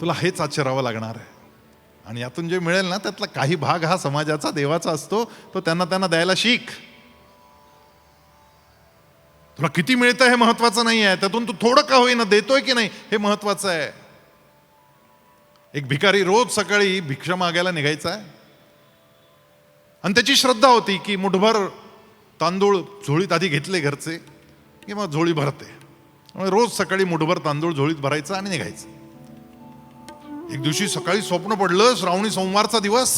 तुला हेच आचरावं लागणार आहे. आणि यातून जे मिळेल ना त्यातला काही भाग हा समाजाचा, देवाचा असतो. तो त्यांना द्यायला शिक. तुला किती मिळतं हे महत्वाचं नाही आहे, त्यातून तू थोडं का होईना देतोय की नाही हे महत्वाचं आहे. एक भिकारी रोज सकाळी भिक्षा मागायला निघायचा आणि त्याची श्रद्धा होती की मुठभर तांदूळ झोळीत आधी घेतले घरचे की मग झोळी भरते. रोज सकाळी मुठभर तांदूळ झोळीत भरायचा आणि निघायचं. एक दिवशी सकाळी स्वप्न पडलं, श्रावणी सोमवारचा दिवस,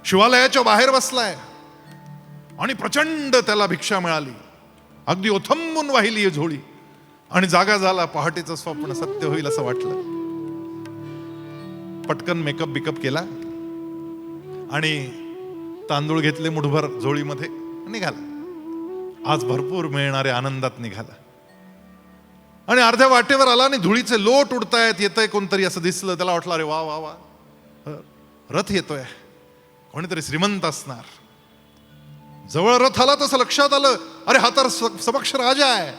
शिवालयाच्या बाहेर बसलाय आणि प्रचंड त्याला भिक्षा मिळाली. अगदी ओथंबून वाहिली ही झोळी आणि जागा झाला. पहाटेचं स्वप्न सत्य होईल असं वाटलं. पटकन मेकअप बिकअप केला आणि तांदूळ घेतले मुठभर झोळीमध्ये, निघाला. आज भरपूर मिळणाऱ्या आनंदात निघाला. आणि अर्ध्या वाटेवर आला आणि धुळीचे लोट उडतायत, येतंय कोणतरी असं दिसलं. त्याला वाटलं अरे वा वा वा, रथ येतोय, कोणीतरी श्रीमंत असणार. जवळ रथ आला तसं लक्षात आलं, अरे हा तर समक्ष राजा आहे.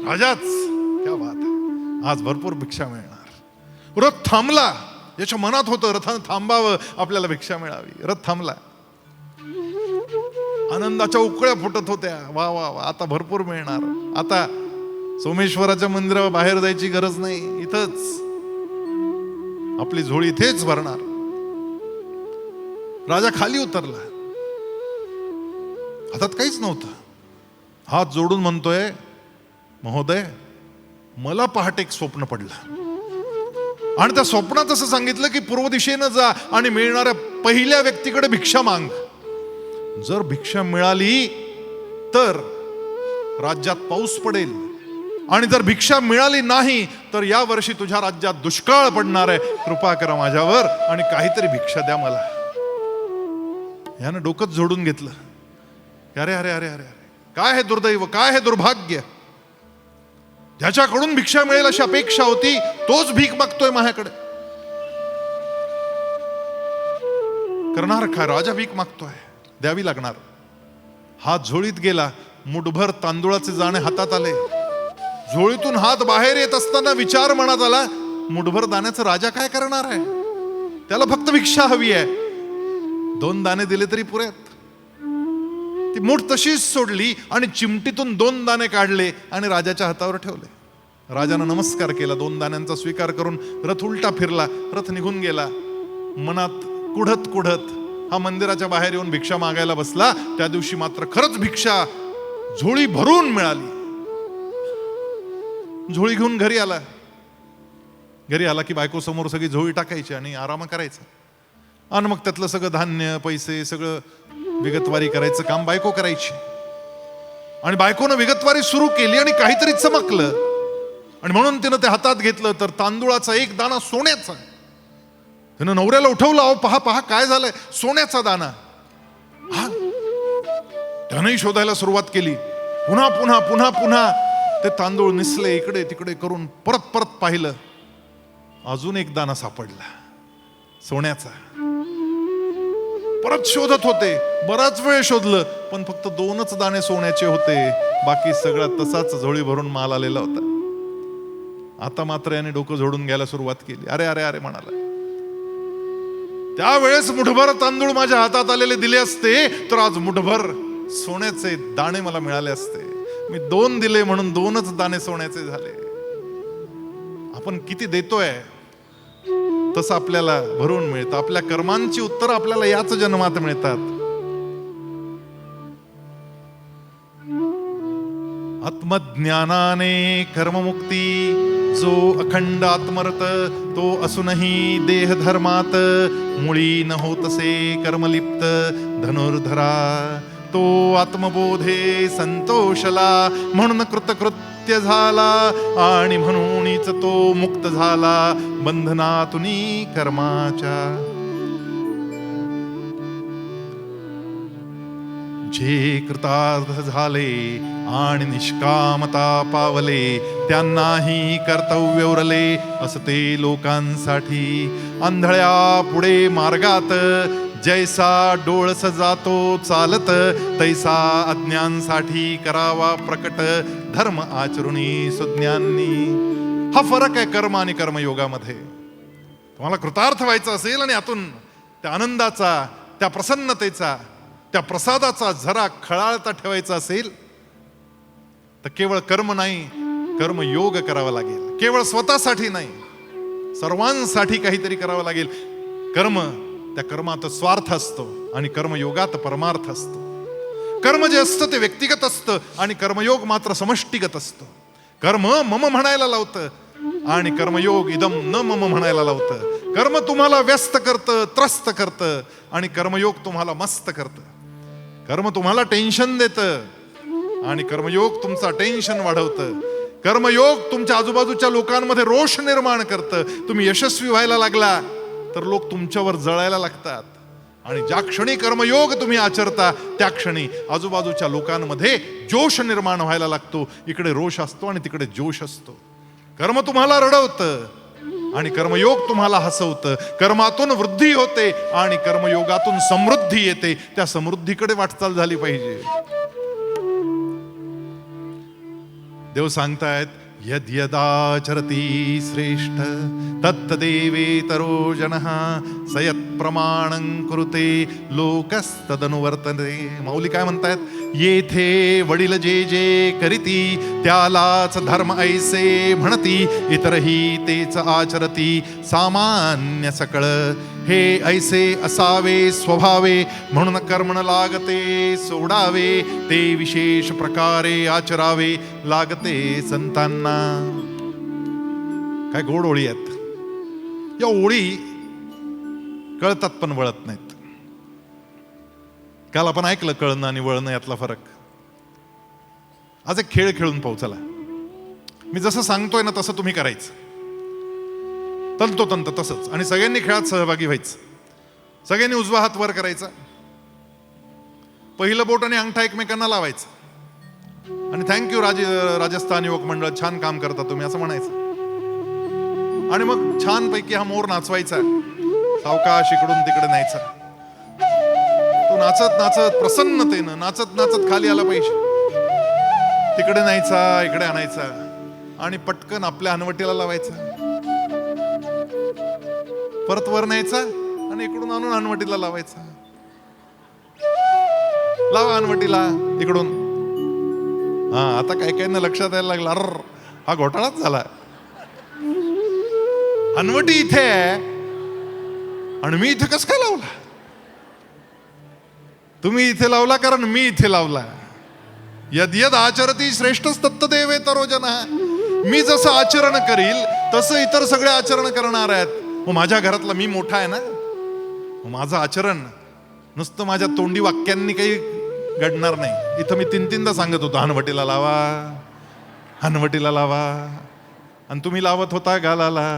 राजाच, क्या बात आहे, आज भरपूर भिक्षा मिळणार. रथ थांबला. याच्या मनात होतं रथानं थांबावं, आपल्याला भिक्षा मिळावी. रथ थांबला. आनंदाच्या उकळ्या फुटत होत्या. वा वा वा, आता भरपूर मिळणार. आता सोमेश्वराच्या मंदिरावर बाहेर जायची गरज नाही, इथंच आपली झोळी इथेच भरणार. राजा खाली उतरला. हातात काहीच नव्हतं. हात जोडून म्हणतोय, महोदय मला पहाटे एक स्वप्न पडलं आणि त्या स्वप्नात असं सांगितलं की पूर्व दिशेनं जा आणि मिळणाऱ्या पहिल्या व्यक्तीकडे भिक्षा माग. जर भिक्षा मिळाली तर राज्यात पाऊस पडेल आणि जर भिक्षा मिळाली नाही तर या वर्षी तुझ्या राज्यात दुष्काळ पडणार आहे. कृपा करा माझ्यावर आणि काहीतरी भिक्षा द्या मला. यानं डोकंच जोडून घेतलं. अरे अरे अरे अरे, काय हे दुर्दैव, काय हे दुर्भाग्य. ज्याच्याकडून भिक्षा मिळेल अशी अपेक्षा होती तोच भीक मागतोय माझ्याकडे. करणार काय, राजा भीक मागतोय, द्यावी लागणार. हात झोळीत गेला. मुठभर तांदूळाचे दाणे हातात आले. झोळीतून हात बाहेर येत असताना विचार मनात आला, मुठभर दाण्याचं राजा काय करणार आहे, त्याला फक्त भिक्षा हवी आहे. 2 दाणे दिले तरी पुरेत. ती मूठ तशीच सोडली आणि चिमटीतून 2 दाणे काढले आणि राजाच्या हातावर ठेवले. राजानं नमस्कार केला. 2 दाण्यांचा स्वीकार करून रथ उलटा फिरला. रथ निघून गेला. मनात कुढत कुढत हा मंदिराच्या बाहेर येऊन भिक्षा मागायला बसला. त्या दिवशी मात्र खरंच भिक्षा झोळी भरून मिळाली. झोळी घेऊन घरी आला. घरी आला की बायको समोर सगळी झोळी टाकायची आणि आराम करायचा. आणि मग त्यातलं सगळं धान्य, पैसे सगळं विगतवारी करायचं काम बायको करायची. आणि बायकोनं विगतवारी सुरू केली आणि काहीतरी चमकलं आणि म्हणून तिनं ते हातात घेतलं तर तांदूळाचा एक दाणा सोन्याचा. त्यानं नवऱ्याला उठवलं, अहो पहा पहा काय झालंय, सोन्याचा दाना. हा, त्यानंही शोधायला सुरुवात केली. पुन्हा पुन्हा पुन्हा पुन्हा ते तांदूळ निसले, इकडे तिकडे करून परत परत पाहिलं. अजून एक दाना सापडला सोन्याचा. परत शोधत होते, बराच वेळ शोधलं, पण फक्त 2च दाणे सोन्याचे होते. बाकी सगळा तसाच झोळी भरून माल आलेला होता. आता मात्र याने डोकं झोडून घ्यायला सुरुवात केली. अरे अरे अरे म्हणाला, त्यावेळेस मुठभर तांदूळ माझ्या हातात आलेले दिले असते तर आज मुठभर सोन्याचे दाणे मला मिळाले असते. मी 2 दिले म्हणून 2च दाणे सोन्याचे झाले. आपण किती देतोय तसं आपल्याला भरून मिळतं. आपल्या कर्मांची उत्तर आपल्याला याच जन्मात मिळतात. आत्मज्ञानाने कर्ममुक्ती, जो अखंड आत्मरत तो असूनही देह धर्मात, मुळी न होतसे कर्मलिप्त धनुर्धरा. तो आत्मबोधे संतोषला म्हणून कृतकृत्य झाला, आणि म्हणूनच तो मुक्त झाला बंधनातून कर्माच्या. जे कृतार्थ झाले आणि निष्कामता पावले, त्यांनाही कर्तव्य उरले असते लोकांसाठी. आंधळ्या पुढे मार्गात जैसा डोळस जातो चालत, तैसा अज्ञांसाठी करावा प्रकट धर्म आचरुणी सुज्ञांनी. हा फरक आहे कर्म आणि कर्मयोगामध्ये. तुम्हाला कृतार्थ व्हायचं असेल आणि यातून त्या आनंदाचा, त्या प्रसन्नतेचा, त्या प्रसादाचा झरा खळाळता ठेवायचा असेल तर केवळ कर्म नाही, कर्मयोग करावा लागेल. केवळ स्वतःसाठी नाही, सर्वांसाठी काहीतरी करावं लागेल. कर्म, त्या कर्मात स्वार्थ असतो आणि कर्मयोगात परमार्थ असतो. कर्म जे असतं ते व्यक्तिगत असतं आणि कर्मयोग मात्र समष्टिगत असतं. कर्म मम म्हणायला लावतं आणि कर्मयोग इदम न मम म्हणायला लावतं. कर्म तुम्हाला व्यस्त करतं, त्रस्त करतं, आणि कर्मयोग तुम्हाला मस्त करतं. कर्म तुम्हाला टेन्शन देतं आणि कर्मयोग तुमचा टेन्शन वाढवतं. कर्मयोग तुमच्या आजूबाजूच्या लोकांमध्ये रोष निर्माण करतं. तुम्ही यशस्वी व्हायला लागला तर लोक तुमच्यावर जळायला लागतात, आणि ज्या क्षणी कर्मयोग तुम्ही आचरता त्या क्षणी आजूबाजूच्या लोकांमध्ये जोश निर्माण व्हायला लागतो. इकडे रोष असतो आणि तिकडे जोश असतो. कर्म तुम्हाला रडवतं आणि कर्मयोग तुम्हाला हसवतं. कर्मातून वृद्धी होते आणि कर्मयोगातून समृद्धी येते. त्या समृद्धीकडे वाटचाल झाली पाहिजे. देव सांगतायत, यद्यदाचरति श्रेष्ठ तत्तदेवेतरो जनः सयत् प्रमाणं कुरुते लोकस्तदनुवर्तते. माऊली काय म्हणतायत? येथे वडील जे जे करीती त्यालाच धर्म ऐसे म्हणती, इतरही तेच आचरती सामान्य सकळ. हे ऐसे असावे स्वभावे म्हणून कर्मण लागते सोडावे, ते विशेष प्रकारे आचरावे लागते संतांना. काय गोड ओळी आहेत. या ओळी कळतात पण वळत नाहीत. काल आपण ऐकलं कळणं आणि वळणं यातला फरक. आज एक खेळ खेळून पाहू चला. मी जसं सांगतोय ना तसं तुम्ही करायचं, तंतोतंत तसंच, आणि सगळ्यांनी खेळात सहभागी व्हायचं. सगळ्यांनी उजवा हात वर करायचा, पहिलं बोट आणि अंगठा एकमेकांना लावायचं, आणि थँक्यू राजस्थान युवक मंडळ, छान काम करता तुम्ही असं म्हणायचं. आणि मग छान पैकी हा मोर नाचवायचा, सावकाश इकडून तिकडे न्यायचा. तो नाचत नाचत प्रसन्नतेनं नाचत नाचत खाली आला पाहिजे. तिकडे न्यायचा, इकडे आणायचा, आणि पटकन आपल्या हनवटीला लावायचा. परत वर न्यायचा आणि इकडून आणून हनवटीला लावायचा. लावा हनवटीला इकडून. हा, आता काय काय ना लक्षात यायला लागला, अर हा घोटाळाच झाला. हनवटी इथे आहे आणि मी इथे कस काय लावला? तुम्ही इथे लावला कारण मी इथे लावला. यद यद आचरती श्रेष्ठच तत्तदेवेतरो जनः. मी जसं आचरण करील तसं इतर सगळे आचरण करणार आहेत. मग माझ्या घरातला मी मोठा आहे ना, मग माझं आचरण नुसतं माझ्या तोंडी वाक्यांनी काही घडणार नाही. इथं मी 3-3दा सांगत होतो, हनवटीला लावा, हनवटीला लावा, आणि तुम्ही लावत होता गालाला.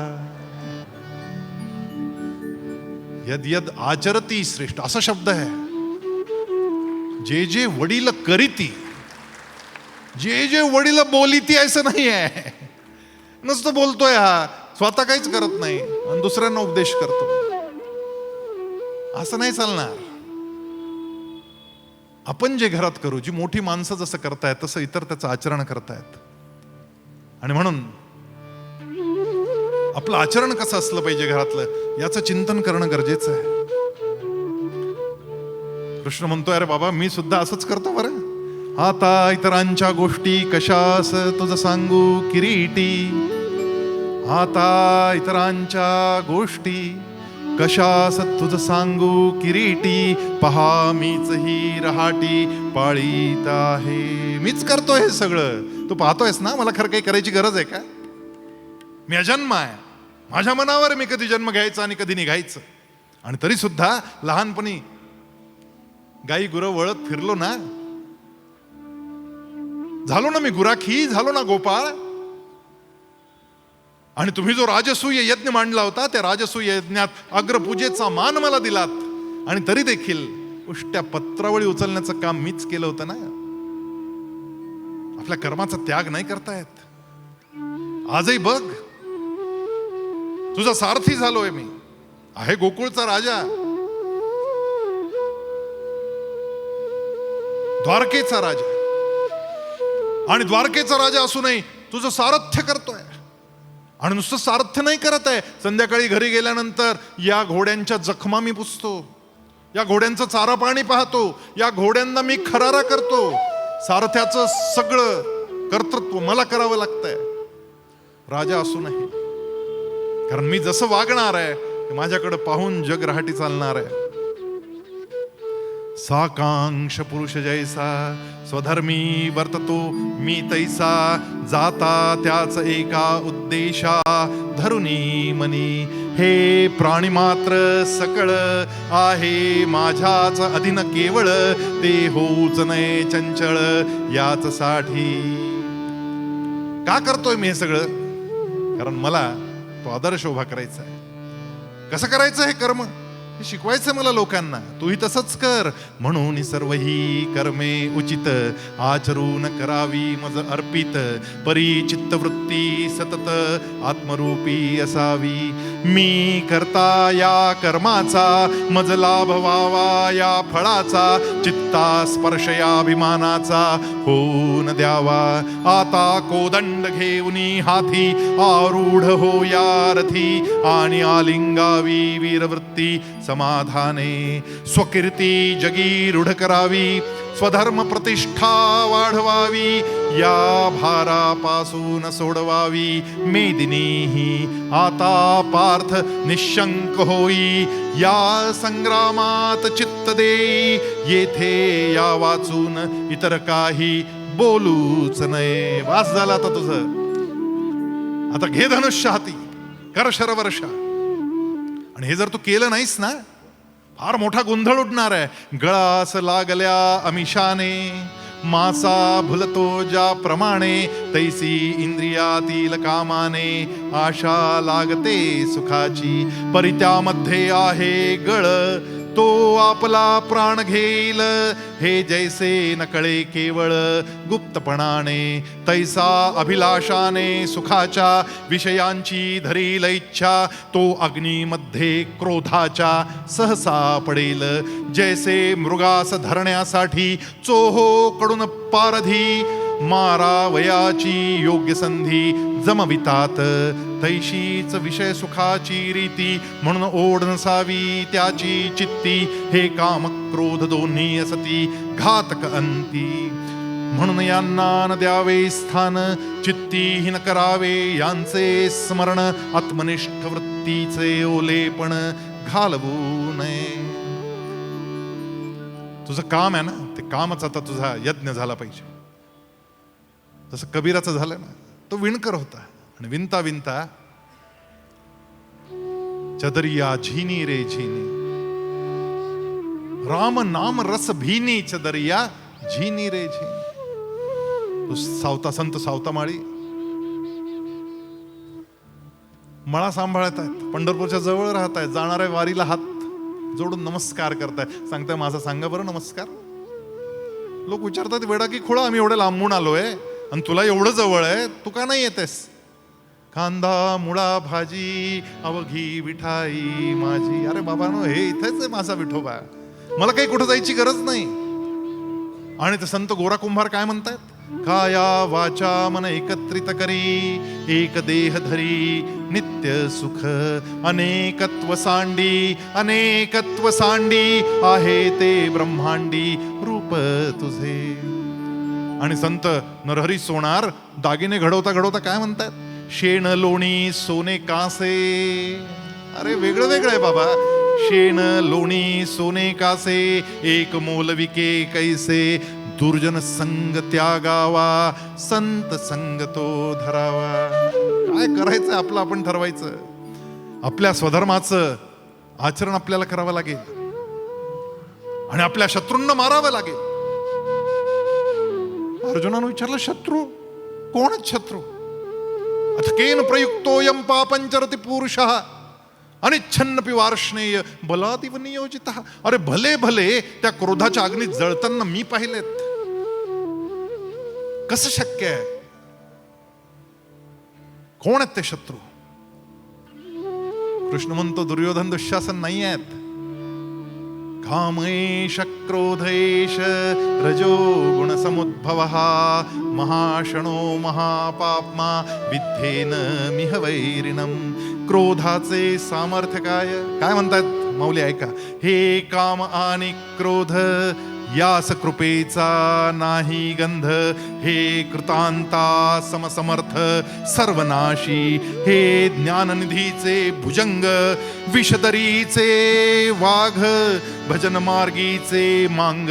यद यद आचरती श्रेष्ठ असा शब्द आहे. जे जे वडील करीती, जे जे वडील बोलीती असं नाही आहे. नुसतं बोलतोय हा, स्वतः काहीच करत नाही आणि दुसऱ्यांना उपदेश करतो. असं नाही चालणार. आपण जे घरात करू, जी मोठी माणसं जसं करतायत तसं इतर त्याचं आचरण करतायत. आणि म्हणून आपलं आचरण कसं असलं पाहिजे घरातलं याचं चिंतन करणं गरजेचं आहे. कृष्ण म्हणतोय, अरे बाबा मी सुद्धा असंच करतो बरं. आता इतरांच्या गोष्टी कशास तुझं सांगू किरीटी. आता इतरांच्या गोष्टी कशास तुझं सांगू किरीटी. पहा मीच ही रहाटी पाळीत आहे. मीच करतोय हे सगळं, तू पाहतोयस ना. मला खरं काही करायची गरज आहे का? मी अजन्म आहे. माझ्या मनावर मी कधी जन्म घ्यायचा आणि कधी निघायचं. आणि तरी सुद्धा लहानपणी गाई गुरं वळत फिरलो ना, झालो ना मी गुराखी, झालो ना गोपाळ. आणि तुम्ही जो राजसूय यज्ञ मांडला होता, त्या राजसूय यज्ञात अग्रपूजेचा मान मला दिलात. आणि तरी देखील उष्ट्या पत्रावळी उचलण्याचं काम मीच केलं होतं ना. आपल्या कर्माचा त्याग नाही करतायत. आजही बघ, तुझा सारथी झालोय मी. आहे गोकुळचा राजा, द्वारकेचा राजा. आणि द्वारकेचा राजा असूनही तुझं सारथ्य करतोय. आणि नुसतं सारथ्य नाही करत आहे, संध्याकाळी घरी गेल्यानंतर या घोड्यांच्या जखमा मी पुसतो, या घोड्यांचं चारा पाणी पाहतो, या घोड्यांना मी खरारा करतो. सारथ्याचं सगळं कर्तृत्व मला करावं लागतंय राजा असूनही. कारण मी जसं वागणार आहे माझ्याकडे पाहून जग रहाटी चालणार आहे. साकांक्ष पुरुष जैसा स्वधर्मी वर्ततो मी तैसा. जाता त्याच एका उद्देशा धरुनी मनी. हे प्राणी मात्र सकळ आहे माझ्याच अधीन केवळ. ते होऊच नये चंचळ याच साठी. का करतोय मी हे सगळं? कारण मला तो आदर्श उभा करायचा आहे. कसं करायचं हे कर्म हे शिकवायचं मला लोकांना. तूही तसंच कर. म्हणून सर्व ही कर्मे उचित आचरून करावी मज अर्पित. परी चित्तवृत्ती सतत आत्मरूपी असावी. मी करता या कर्माचा मज लाभ व्हावा या फळाचा. चित्ता स्पर्श या अभिमानाचा होऊन द्यावा. आता कोदंड घेऊनी हाती आरूढ हो या रथी. आणि आलिंगावी वीरवृत्ती समाधाने. स्वकीर्ती जगी रूढ करावी. स्वधर्म प्रतिष्ठा वाढवावी. या भारापासून सोडवावी मेदिनीही. आता पार्थ निशंक होई या संग्रामात चित्त देई. येथे या वाचून इतर काही बोलूच नये. वास झाला आता तुझं. आता घे धनुष्य हाती, कर शरवर्षा. आणि हे जर तू केलं नाहीस ना, फार मोठा गोंधळ उडणार आहे. गळास लागल्या अमिषाने मासा भुलतो ज्याप्रमाणे. तैसी इंद्रियातील कामाने आशा लागते सुखाची. परी त्यामध्ये आहे गळ तो आपला प्राण घेईल. हे जैसे नकळे केवळ गुप्तपणाने. तैसा अभिलाषाने सुखाच्या विषयांची धरील इच्छा. तो अग्नीमध्ये क्रोधाच्या सहसा पडेल. जैसे मृगास धरण्यासाठी चोहो कडून पारधी. मारावयाची योग्य संधी जमवितात. तैशीच विषय सुखाची रीती. म्हणून ओढ नसावी त्याची चित्ती. हे काम क्रोध दोन्ही असती घातक अंती. म्हणून यांना न द्यावे स्थान चित्ती न करावे यांचे स्मरण. आत्मनिष्ठ वृत्तीचे ओलेपण घालवू नये. तुझं काम आहे ना, ते कामच आता तुझा यज्ञ झाला पाहिजे. जसं कबीराचं झालं ना, तो विणकर होता. आणि विणता विणता चदरिया झिनी रे झिनी. राम नाम रस भीनी चदरिया झिनी रे झिनी. तो सावता संत सावता माळी मळा सांभाळत आहेत, पंढरपूरच्या जवळ राहत आहेत. जाणाऱ्या वारीला हात जोडून नमस्कार करताय, सांगताय माझा सांगा बरं नमस्कार. लोक विचारतात वेडा की खुळा, आम्ही एवढं लांबून आलोय आणि तुला एवढं जवळ आहे, तू का नाही येतेस? कांदा मुळा भाजी अवघी विठाई माझी. अरे बाबांनो, हे इथेच आहे माझा विठोबा, मला काही कुठं जायची गरज नाही. आणि ते संत गोरा कुंभार काय म्हणतात? काया वाचा मन एकत्रित करी, एक देह धरी नित्य सुख अनेकत्व सांडी, अनेकत्व सांडी आहे ते ब्रह्मांडी रूप तुझे. आणि संत नरहरी सोनार दागिने घडवता घडवता काय म्हणतात? शेण लोणी सोने कासे. अरे वेगळं वेगळं आहे बाबा. शेण लोणी सोने कासे, एक मोल विके कैसे, दुर्जन संग त्यागावा, संत संग तो धरावा. काय करायचं आपलं आपण ठरवायचं. आपल्या स्वधर्माचं आचरण आपल्याला करावं लागेल आणि आपल्या शत्रूंना मारावं लागेल. अर्जुनानं विचारलं, शत्रू कोणच शत्रू? अथकेन प्रयुक्तोयम पापंचरति पुरुषः अनिच्छन्नपि वार्ष्णेय बलादिव नियोजितः. अरे भले भले त्या क्रोधाच्या अग्नीत जळताना मी पाहिलेत. कसं शक्य आहे? कोण आहेत ते शत्रू? कृष्ण म्हणतो दुर्योधन दुःशासन नाही आहेत. कामेश क्रोधेश रजो गुण समुद्भवः महाशनो महापाप्मा विद्धेन मिह वैरिणम. क्रोधाचे सामर्थ्य काय म्हणतात माऊली ऐका. हे काम आणि क्रोध यास कृपेचा नाही गंध. हे कृतांता समसमर्थ सर्वनाशी. हे ज्ञाननिधीचे भुजंग विषदरीचे वाघ. भजन मार्गीचे मांग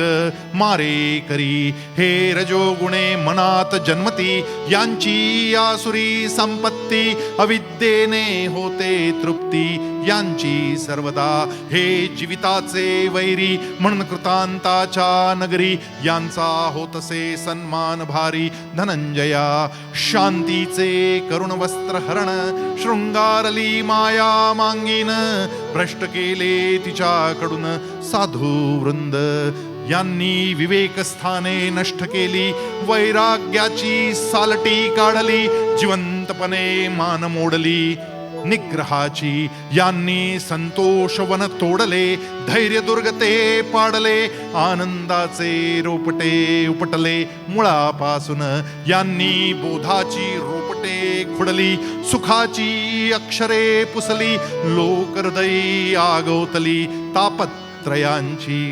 मारे करी. हे रजोगुणे मनात जन्मती यांची आसुरी संपत्ती. अविद्येने होते तृप्ती यांची सर्वदा. हे जीविताचे वैरी म्हणून कृतांताच्या नगरी यांचा होतसे सन्मान भारी. धनंजया शांतीचे करुण वस्त्र हरण शृंगारली माया मांगीन. भ्रष्ट केले तिच्याकडून साधू वृंद यांनी विवेक स्थाने नष्ट केली. वैराग्याची सालटी काढली जिवंतपणे मान मोडली. निग्रहाची यांनी संतोष वन तोडले. धैर्य दुर्गते पाडले. आनंदाचे रोपटे उपटले मुळापासून. यांनी बोधाची रोपटे खुडली. सुखाची अक्षरे पुसली. लोक हृदयी आगवतली तापत्रयांची.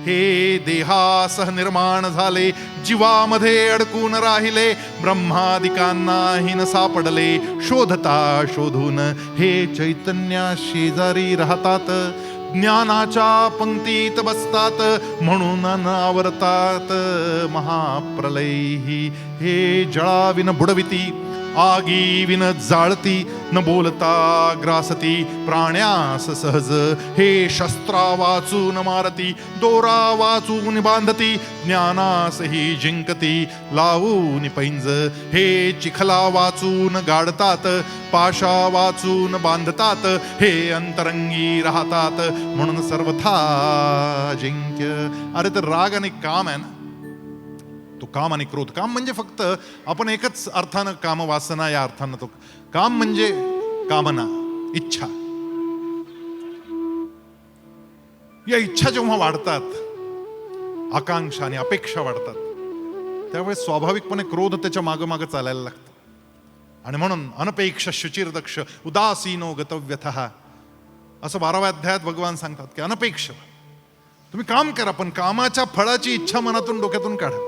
हे देहासह निर्माण झाले. जीवामध्ये अडकून राहिले. ब्रह्मादिकांनाही न सापडले. शोधता शोधून हे चैतन्या शेजारी राहतात. ज्ञानाच्या पंक्तीत बसतात म्हणून अनावरतात. महाप्रलयही हे जळाविन बुडविती. आगी विन जाळती. न बोलता ग्रासती प्राण्यास सहज. हे शस्त्रा वाचून मारती. दोरा वाचून बांधती. ज्ञानासही जिंकती लावून पैंज. हे चिखला वाचून गाडतात. पाशा वाचून बांधतात. हे अंतरंगी राहतात म्हणून सर्वथा जिंक्य. अरे तर राग आणि काम आहे ना, तो काम आणि क्रोध. काम म्हणजे फक्त आपण एकच अर्थानं काम वासना या अर्थानं तो काम म्हणजे कामना इच्छा. या इच्छा जेव्हा वाढतात, आकांक्षा आणि अपेक्षा वाढतात, त्यावेळेस स्वाभाविकपणे क्रोध त्याच्या मागं चालायला लागतं. आणि म्हणून अनपेक्ष शुचिर्दक्ष उदासीनो गतव्यथः असं 12व्या अध्यायात भगवान सांगतात की अनपेक्ष तुम्ही काम करा, पण कामाच्या फळाची इच्छा मनातून डोक्यातून काढा.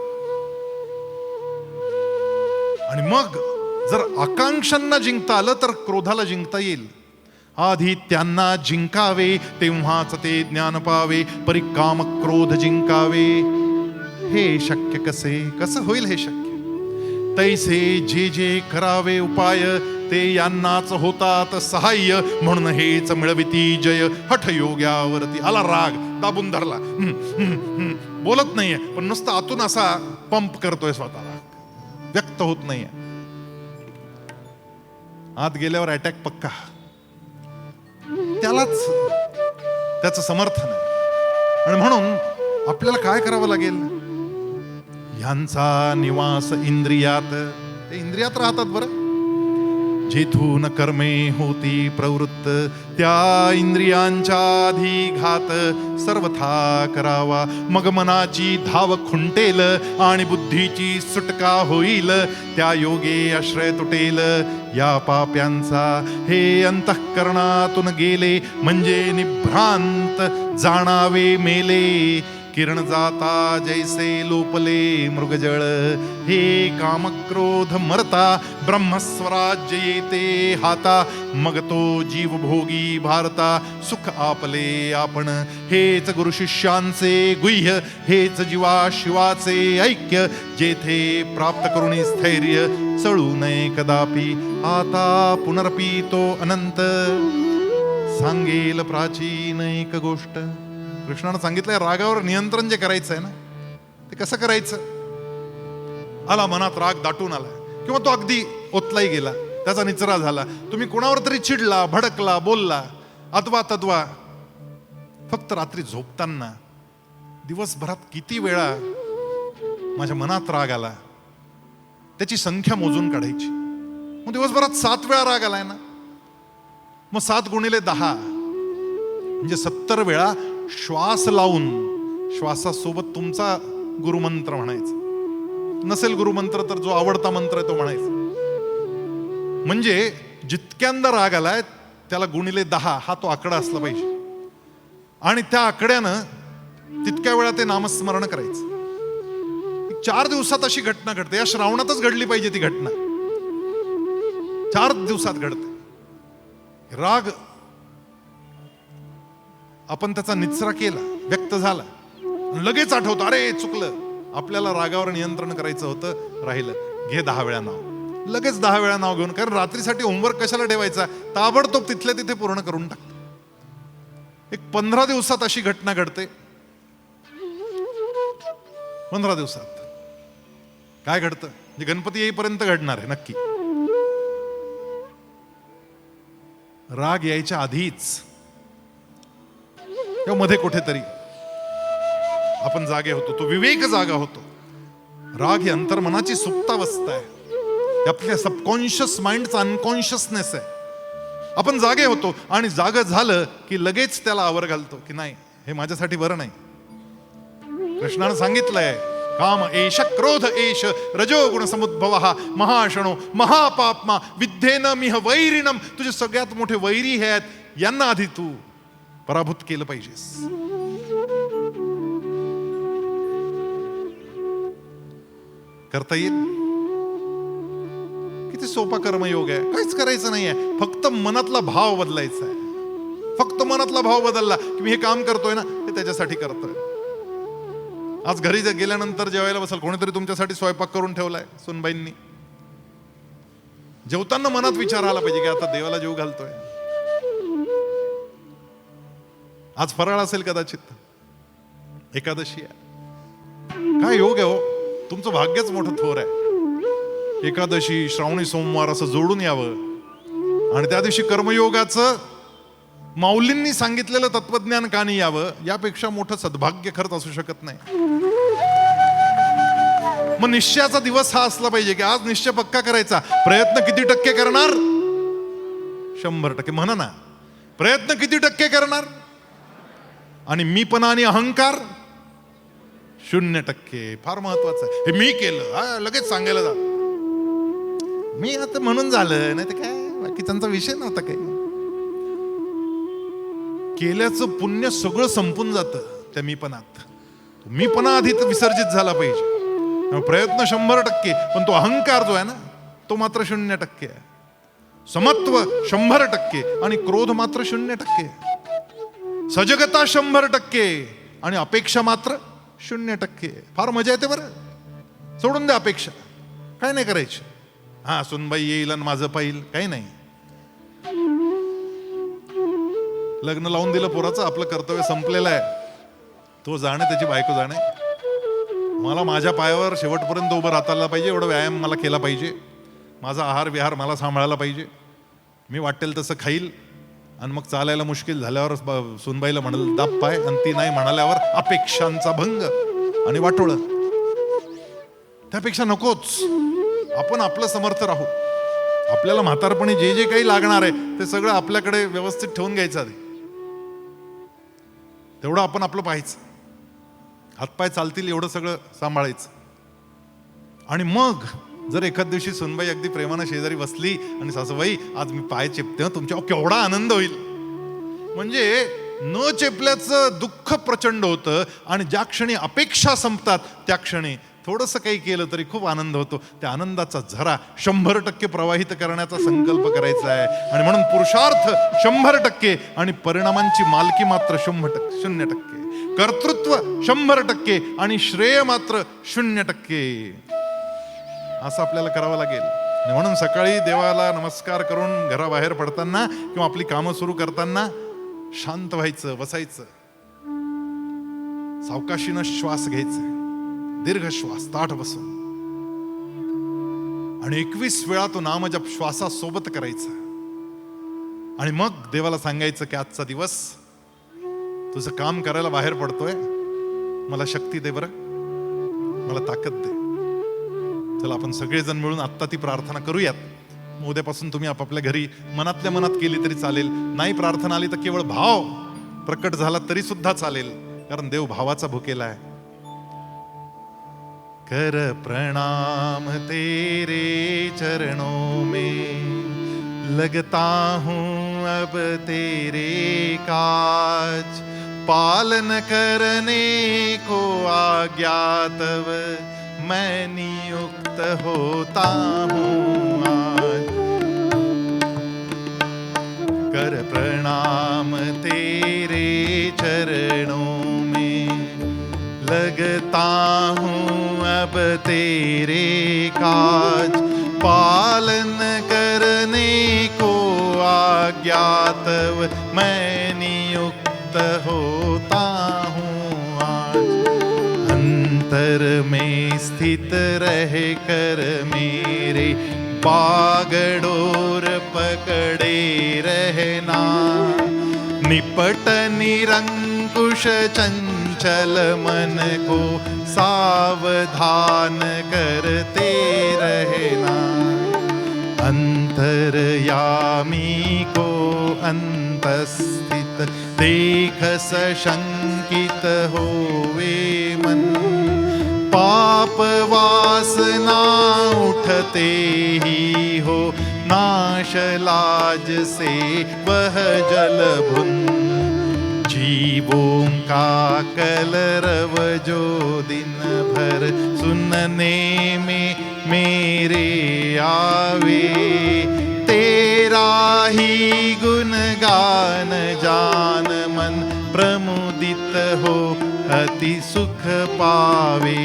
आणि मग जर आकांक्षांना जिंकता आलं तर क्रोधाला जिंकता येईल. आधी त्यांना जिंकावे तेव्हाच ते ज्ञान पावे. परिकाम क्रोध जिंकावे हे शक्य कसे? कसं होईल हे शक्य? तैसे जे जे करावे उपाय ते यांनाच होतात सहाय्य. म्हणून हेच मिळविती जय हठयोग्यावरती. आला राग, दाबून धरला, बोलत नाहीये पण नुसतं आतून असा पंप करतोय स्वतःला, व्यक्त होत नाहीये. आत गेल्यावर अटॅक पक्का. त्यालाच त्याचं समर्थन आहे. आणि म्हणून आपल्याला काय करावं लागेल? ह्यांचा निवास इंद्रियात, ते इंद्रियात राहतात बरं. जेथून कर्मे होती प्रवृत्त, त्या इंद्रियांच्या अधिघात सर्वथा करावा. मग मनाची धाव खुंटेल आणि बुद्धीची सुटका होईल. त्या योगे आश्रय तुटेल या पाप्यांचा. हे अंतःकरणातून गेले म्हणजे निभ्रांत जाणावे मेले. किरण जाता जैसे लोपले मृगजळ. हे कामक्रोध मरता ब्रह्मस्वराज्य येते हाता. मग तो जीव भोगी भारता सुख आपले आपण. हेच गुरु शिष्यांचे गुह्य, हेच जीवा शिवाचे ऐक्य. जेथे प्राप्त करुणी स्थैर्य, चळू नये कदापि. आता पुनरपि तो अनंत, सांगेल प्राचीन एक गोष्ट. कृष्णानं सांगितलंय रागावर नियंत्रण जे करायचं आहे ना, ते कसं करायचं? आला मनात राग दाटून आला किंवा तो अगदी ओतलाही गेला, त्याचा निचरा झाला, तुम्ही कोणावर तरी चिडला, भडकला, बोलला, अथवा तद्वा. फक्त रात्री झोपताना दिवसभरात किती वेळा माझ्या मनात राग आला त्याची संख्या मोजून काढायची. मग दिवसभरात 7 वेळा राग आलाय ना, मग 7 गुणिले 10 म्हणजे 70 वेळा श्वास लावून श्वासासोबत तुमचा गुरुमंत्र म्हणायचा. नसेल गुरुमंत्र तर जो आवडता मंत्र आहे तो म्हणायचा. म्हणजे जितक्यांदा राग आलाय त्याला गुणिले 10 हा तो आकडा असला पाहिजे. आणि त्या आकड्यानं तितक्या वेळा ते नामस्मरण करायचं. 4 दिवसात अशी घटना घडते. या श्रावणातच घडली पाहिजे ती घटना. 4 दिवसात घडते. राग आपण त्याचा निचरा केला, व्यक्त झाला, लगेच आठवतो अरे चुकलं, आपल्याला रागावर नियंत्रण करायचं होतं, राहिलं. घे 10 वेळा नाव. लगेच 10 वेळा नाव घेऊन, कारण रात्रीसाठी होमवर्क कशाला ठेवायचा, ताबडतोब तिथल्या तिथे पूर्ण करून टाकतो. एक 15 दिवसात अशी घटना घडते. 15 दिवसात काय घडतं? म्हणजे गणपती येईपर्यंत घडणार आहे नक्की. राग यायच्या आधीच किंवा मध्ये कुठेतरी आपण जागे होतो, तो विवेक जागा होतो. राग ही अंतर्मनाची सुप्तावस्था आहे, आपल्या सबकॉन्शियस माइंडचा अनकॉन्शियसनेस आहे. आपण जागे होतो आणि जाग झालं की लगेच त्याला आवर घालतो की नाही, हे माझ्यासाठी बरं नाही. कृष्णानं सांगितलंय काम एष क्रोध एष रजोगुण समुद्भव महाशणो महापापमा विद्येन मिह वैरिणम. तुझे सगळ्यात मोठे वैरी हे आहेत, यांना आधी तू पराभूत केलं पाहिजेस. करता येईल? किती सोपा कर्मयोग आहे. काहीच करायचं नाहीये, फक्त मनातला भाव बदलायचा आहे. फक्त मनातला भाव बदलला की मी हे काम करतोय ना, हे त्याच्यासाठी करतोय. आज घरी गेल्यानंतर जेवायला बसाल, कोणीतरी तुमच्यासाठी स्वयंपाक करून ठेवलाय सुनबाईंनी. जेवताना मनात विचार आला पाहिजे की आता देवाला जेव घालतोय. आज फराळ असेल कदाचित, एकादशी आहे. काय योग आहे हो, तुमचं भाग्यच मोठं थोर आहे. एकादशी, श्रावणी सोमवार असं जोडून यावं आणि त्या दिवशी कर्मयोगाचं माऊलींनी सांगितलेलं तत्वज्ञान का नाही यावं, यापेक्षा मोठं सद्भाग्य खरंच असू शकत नाही. मग निश्चयाचा दिवस हा असला पाहिजे की आज निश्चय पक्का करायचा. प्रयत्न किती टक्के करणार? 100%. म्हणा ना, प्रयत्न किती टक्के करणार? आणि मीपणा आणि अहंकार 0%. फार महत्वाचं आहे. हे मी केलं लगेच सांगायला जा, मी आता म्हणून झालं, नाही तर काय बाकीच्यांचा विषय नव्हता. काही केल्याचं पुण्य सगळं संपून जातं त्या मीपणात. मीपणा आधी विसर्जित झाला पाहिजे. प्रयत्न 100%, पण तो अहंकार जो आहे ना तो मात्र 0% आहे. समत्व 100% आणि क्रोध मात्र 0%. सजगता 100% आणि अपेक्षा मात्र 0%. फार मजा येते बरं. सोडून द्या अपेक्षा, काय नाही करायची. हा सुनबाई येईल आणि माझं पाहिल, काही नाही. लग्न लावून दिलं पोराचं, आपलं कर्तव्य संपलेलं आहे. तो जाणे, त्याची बायको जाणे. मला माझ्या पायावर शेवटपर्यंत उभं राहता पाहिजे, एवढा व्यायाम मला केला पाहिजे. माझा आहार विहार मला सांभाळायला पाहिजे. मी वाटेल तसं खाईल आणि मग चालायला मुश्किल झाल्यावर सुनबाईला म्हणाल दाब पाय, आणि ती नाही म्हणाल्यावर अपेक्षांचा भंग आणि वाटोळं. त्यापेक्षा नकोच. आपण आपलं समर्थ राहू. आपल्याला म्हातारपणी जे जे काही लागणार आहे ते सगळं आपल्याकडे व्यवस्थित ठेवून घ्यायचं आधी. तेवढं आपण आपलं पाहायचं, हातपाय चालतील एवढं सगळं सांभाळायचं. आणि मग जर एखाद दिवशी सुनबाई अगदी प्रेमानं शेजारी बसली आणि सासूबाई आज मी पाय चेपते तुमच्या, केवढा आनंद होईल. म्हणजे न चेपल्याचं दुःख प्रचंड होतं, आणि ज्या क्षणी अपेक्षा संपतात त्या क्षणी थोडंसं काही केलं तरी खूप आनंद होतो. त्या आनंदाचा झरा 100% प्रवाहित करण्याचा संकल्प करायचा आहे. आणि म्हणून पुरुषार्थ 100% आणि परिणामांची मालकी मात्र 0%. कर्तृत्व 100% आणि श्रेय मात्र 0%. असं आपल्याला करावं लागेल. आणि म्हणून सकाळी देवाला नमस्कार करून घराबाहेर पडताना किंवा आपली कामं सुरू करताना शांत व्हायचं, बसायचं, सावकाशीनं श्वास घ्यायचा, दीर्घ श्वास ताठ बसून, आणि 21 वेळा तो नामजप श्वासासोबत करायचा. आणि मग देवाला सांगायचं की आजचा दिवस तुझं काम करायला बाहेर पडतोय, मला शक्ती दे बरं, मला ताकद दे. चला आपण सगळेजण मिळून आत्ता ती प्रार्थना करूयात. उद्यापासून तुम्ही आपापल्या घरी मनातल्या मनात केली तरी चालेल. नाही प्रार्थना आली तर केवळ भाव प्रकट झाला तरी सुद्धा चालेल, कारण देव भावाचा भुकेला आहे. कर प्रणाम तेरे चरणों में, लगता हूँ अब तेरे काज, पालन करने को आज्ञा तव मैं नियुक्त होता हूँ आज. कर प्रणाम तेरे चरणों में, लगता हूँ अब तेरे काज, पालन करने को आज्ञा तव मैं नियुक्त होता हूँ आज. अंतर में स्थित रह कर मेरे बागडोर पकड़े रहना, निपट निरंकुश चंचल मन को सावधान करते रहना. अंतर्यामी को अंतस्थित देख सशंकित होवे मन, पाप वासना उठते ही हो नाश लाज से वह जल भुन. जीवों का कलरव जो दिन भर सुनने में मेरे आवे, तेरा ही गुणगान जान मन प्रमुदित हो अति सुख पावे.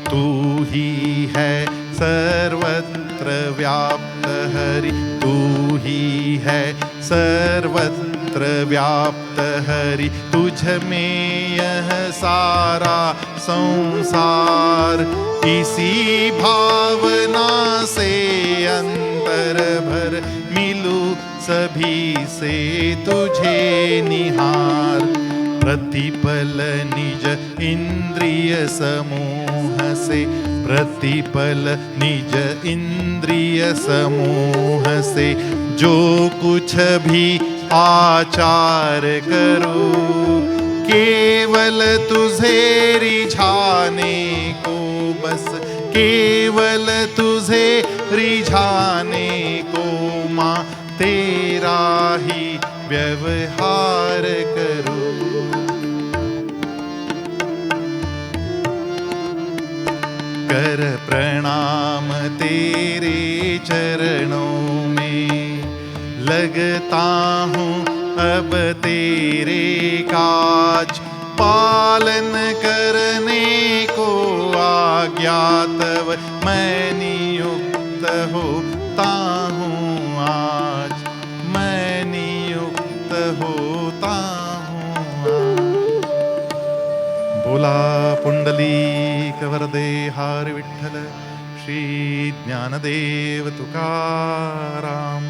तू ही है सर्वत्र व्याप्त हरि, तू ही है सर्वत्र व्याप्त हरि, तुझ में यह सारा संसार. इसी भावना से अंतर भर मिलूं सभी से तुझे निहार. प्रतिपल निज इंद्रिय समूह से, प्रतिपल निज इंद्रिय समूह से, जो कुछ भी आचार करूं, केवल तुझे रिझाने को बस, केवल तुझे रिझाने को माँ तेरा ही व्यवहार करूं. कर प्रणाम तेरे चरणों में, लगता हूँ अब तेरे काज, पालन करने को आज्ञा तव मैं नियुक्त होता हूँ आज, मैं नियुक्त होता हूँ आज. बोला पुंडलीक वरदे हरी विठ्ठल, श्री ज्ञानदेव तुकाराम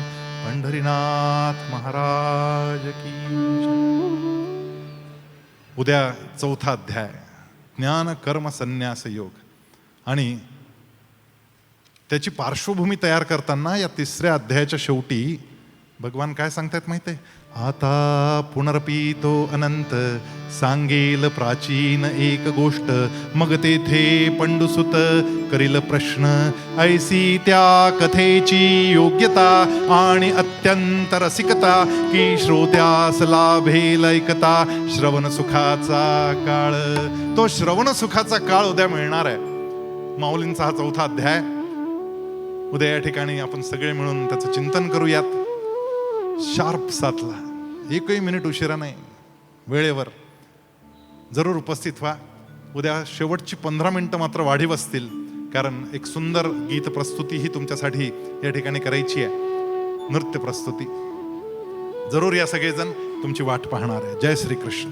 पंढरीनाथ महाराज की जय. उद्या 4था अध्याय ज्ञान कर्म संन्यास योग. आणि त्याची पार्श्वभूमी तयार करताना या 3ऱ्या अध्यायाच्या शेवटी भगवान काय सांगतायत माहिती आहे? आता पुनरपी तो अनंत सांगेल प्राचीन एक गोष्ट, मग तेथे पंडुसुत करील प्रश्न, ऐसी त्या कथेची योग्यता आणि अत्यंत रसिकता, की श्रोत्यास लाभेल ऐकता श्रवण सुखाचा काळ. तो श्रवण सुखाचा काळ उद्या मिळणार आहे. माऊलींचा हा 4था अध्याय उद्या या ठिकाणी आपण सगळे मिळून त्याचं चिंतन करूयात. शार्प 7ला, एकही मिनिट उशिरा नाही, वेळेवर जरूर उपस्थित व्हा. उद्या शेवटची 15 मिनिटं मात्र वाढीव असतील, कारण एक सुंदर गीत प्रस्तुती ही तुमच्यासाठी या ठिकाणी करायची आहे, नृत्य प्रस्तुती. जरूर या सगळेजण तुमची वाट पाहणार आहे. जय श्री कृष्ण.